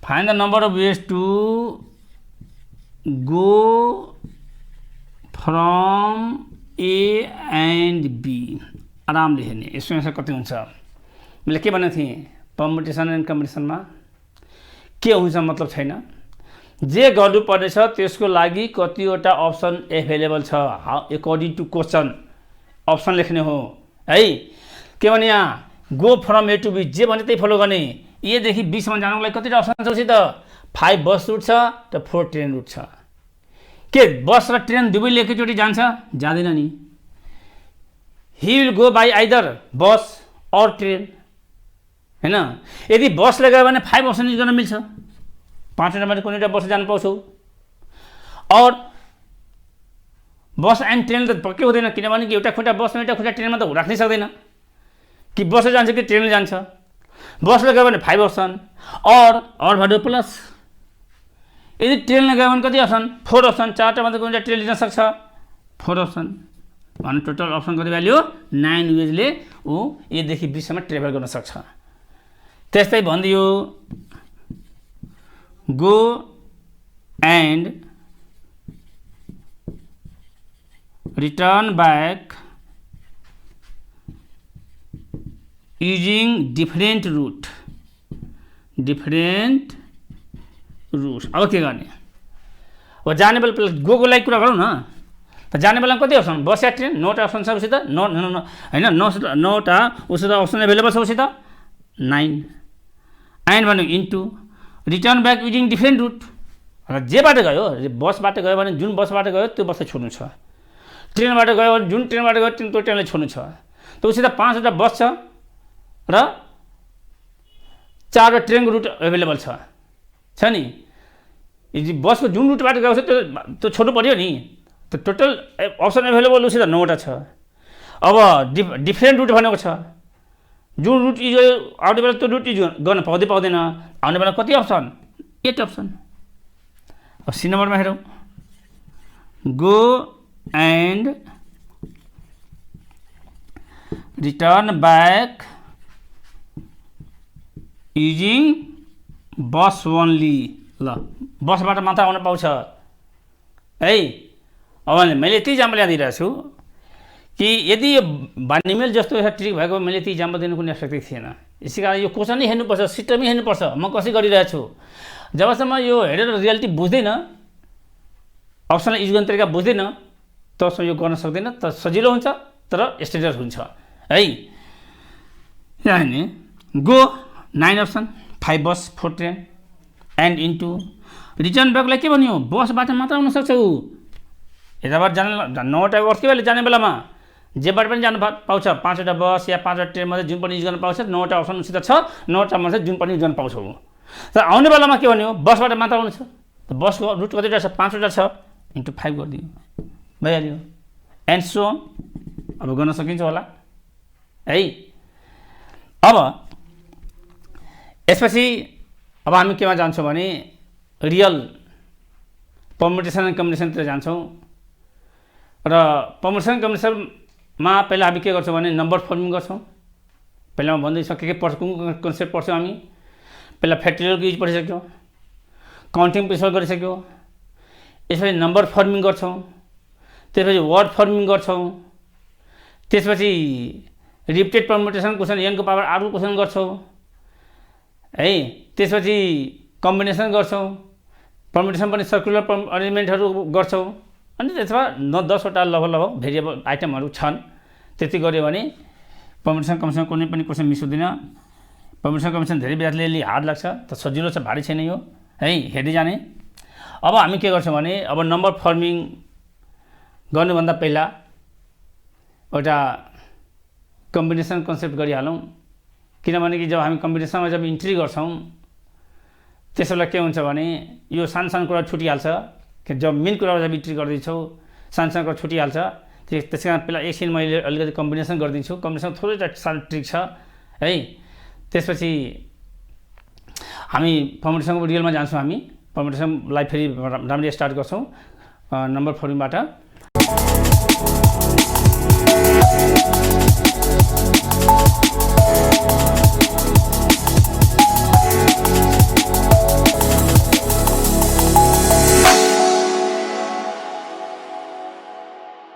Find the number of ways to go from A and B. आरामले हेर्ने, यसो एन्सर कति हुन्छ? मैले के भनेको थिएँ पर्मुटेसन एन्ड कम्बिनेसनमा के हुन्छ मतलब छैन, जे गर्नुपर्नेछ त्यसको लागि कतिवटा अप्सन एभाइलेबल छ एकर्डिङ टु क्वेसन अप्सन लेख्ने हो है। के भने यहाँ go from A to B जे भने त्यही फलो गर्ने। एदेखि बीसम्म जानुको लागि कतिवटा अप्सन छ उसित? 5 बस रुट छ र 4 ट्रेन रुट छ। के बस र ट्रेन दुवैले एकैचोटि जान्छ? जाँदैन नि। He will go by either bus और ट्रेन हैन। यदि बसले गयो भने 5 अप्सन युज गर्न मिल्छ, 5वटा मध्ये कुनै एउटा बस जानु पाउँछौ। और बस एन्ड ट्रेन त पक्कै हुँदैन, किनभने एउटा खुट्टा बसमा एउटा खुट्टा ट्रेनमा त राख्नै सक्दैन कि बसले जान्छ कि ट्रेनले जान्छ। बसले गयो भने 5 अप्सन और भ्यालु प्लस। यदि ट्रेनले गयो भने कति अप्सन? 4 अप्सन। 4वटा मध्ये कुनै एउटा ट्रेन लिन सक्छ, 4 अप्सन भने टोटल अप्सन कति भ्याल्यु? 9 वेजले ऊ एदेखि बीसम्म ट्रेभल गर्न सक्छ। त्यस्तै भनिदियो go and return back using different route. अब के गर्ने? अब जाने बेला गोको लागि कुरा गरौँ न त। जाने बेला कति अप्सन? बस या ट्रेन? 9वटा अप्सन छ उसित? होइन 9वटा उसित अप्सन एभाइलेबल छ उसित 9। एन्ड भन्यो into return back using different route. र जेबाट गयो, बसबाट गयो भने जुन बसबाट गयो त्यो बसलाई छोड्नु छ, ट्रेनबाट गयो भने जुन ट्रेनबाट गयो त्यो ट्रेनलाई छोड्नु छ। त उसित 5वटा बस छ र 4वटा ट्रेनको रुट एभाइलेबल छ नि। यदि बसको जुन रुटबाट गएको छ त्यो छोड्नु पर्यो नि। त टोटल अप्सन एभाइलेबल उसित 9वटा छ। अब डिफरेन्ट रुट भनेको छ, जुन रुट युज आउने बेला त्यो रुट युज गर्न पाउँदैन। आउने बेला कति अप्सन? 8 अप्सन। अब सी नम्बरमा हेरौँ। Go and return back using bus only. ल बसबाट मात्र आउन पाउँछ है। अब मैले यति इक्जाम्पल यहाँ दिइरहेको छु कि यदि यो बानीमेल जस्तो ट्रिक भएको मैले यति इक्जाम्पल दिनु कुनै आवश्यकता थिएन। यसै कारण यो क्वेसन नै हेर्नुपर्छ, सिस्टमै हेर्नुपर्छ म कसरी गरिरहेको छु। जबसम्म यो हेरेर रियालिटी बुझ्दैन, अप्सनलाई युज गर्ने तरिका बुझ्दैन, तबसम्म यो गर्न सक्दैन। त सजिलो हुन्छ तर स्ट्यान्डर्ड हुन्छ है। यहाँ हेर्ने go 9 option, 5 bus 4 train and into return ब्याकलाई के भन्यो? बसबाट मात्र आउन सक्छ ऊ। यताबाट जान 9वटा बस के बेला जाने बेलामा जेबाट पनि जानु पाउँछ। 5वटा बस या 5वटा ट्रेन मध्ये जुन पनि युज गर्न पाउँछ। 9वटा अप्सन उसित छ, 9वटा मध्ये जुन पनि युज गर्न पाउँछ। तर आउने बेलामा के भन्यो? बसबाट मात्र आउनु छ। त बसको रुट कतिवटा छ? 5वटा छ, इन्टु 5 गरिदियो, भइहाल्यो। एन्ड सो अब गर्न सकिन्छ होला है। अब यसपछि अब हामी केमा जान्छौँ भने रियल पर्मुटेसन एन्ड कम्बिनेसनतिर जान्छौँ। र पर्मुटेसन कम्बिनेसनमा पहिला हामी के गर्छौँ भने नम्बर फर्मिङ गर्छौँ। पहिला म भन्दैछु के पढ्छ, कुन कन्सेप्ट पढ्छौँ हामी। पहिला फ्याक्टोरियलको युज पढिसक्यौँ, काउन्टिङ पनि सल्भ गरिसक्यौँ। यसपछि नम्बर फर्मिङ गर्छौँ, त्यसपछि वर्ड फर्मिङ गर्छौँ, त्यसपछि रिपिटेड पर्मुटेसन क्वेसन n को पावर r को क्वेसन गर्छौँ है। त्यसपछि कम्बिनेसन गर्छौँ, पर्मुटेसन पनि सर्कुलर अरेन्जमेन्टहरू गर्छौँ। अनि त्यसमा 10वटा लगभग भेरिएबल आइटमहरू छन्। त्यति गऱ्यो भने पर्मुटेसन कम्बिनेसन कुनै पनि क्वेसन मिस हुँदैन। पर्मुटेसन कम्बिनेसन धेरै विद्यार्थीले हार्ड लाग्छ, त सजिलो छ, भारी छैन यो है, हेर्दै जाने। अब हामी के गर्छौँ भने अब नम्बर फर्मिङ गर्नुभन्दा पहिला एउटा कम्बिनेसन कन्सेप्ट गरिहालौँ, किनभने कि जब हामी कम्बिनेसनमा जब इन्ट्री गर्छौँ त्यसो बेला के हुन्छ भने यो सानो सानो कुरा छुटिहाल्छ, जब मेन कुरामा जब इन्ट्री गर्दैछौँ सानो सानो कुरा छुटिहाल्छ। त्यसै कारण पहिला एकछिन मैले अलिकति कम्बिनेसन गरिदिन्छु। कम्बिनेसन थोरै सानो ट्रिक छ है। त्यसपछि हामी पर्मुटेसनको रियलमा जान्छौँ। हामी पर्मुटेसनलाई फेरि राम्ररी स्टार्ट गर्छौँ नम्बर फर्मिङबाट।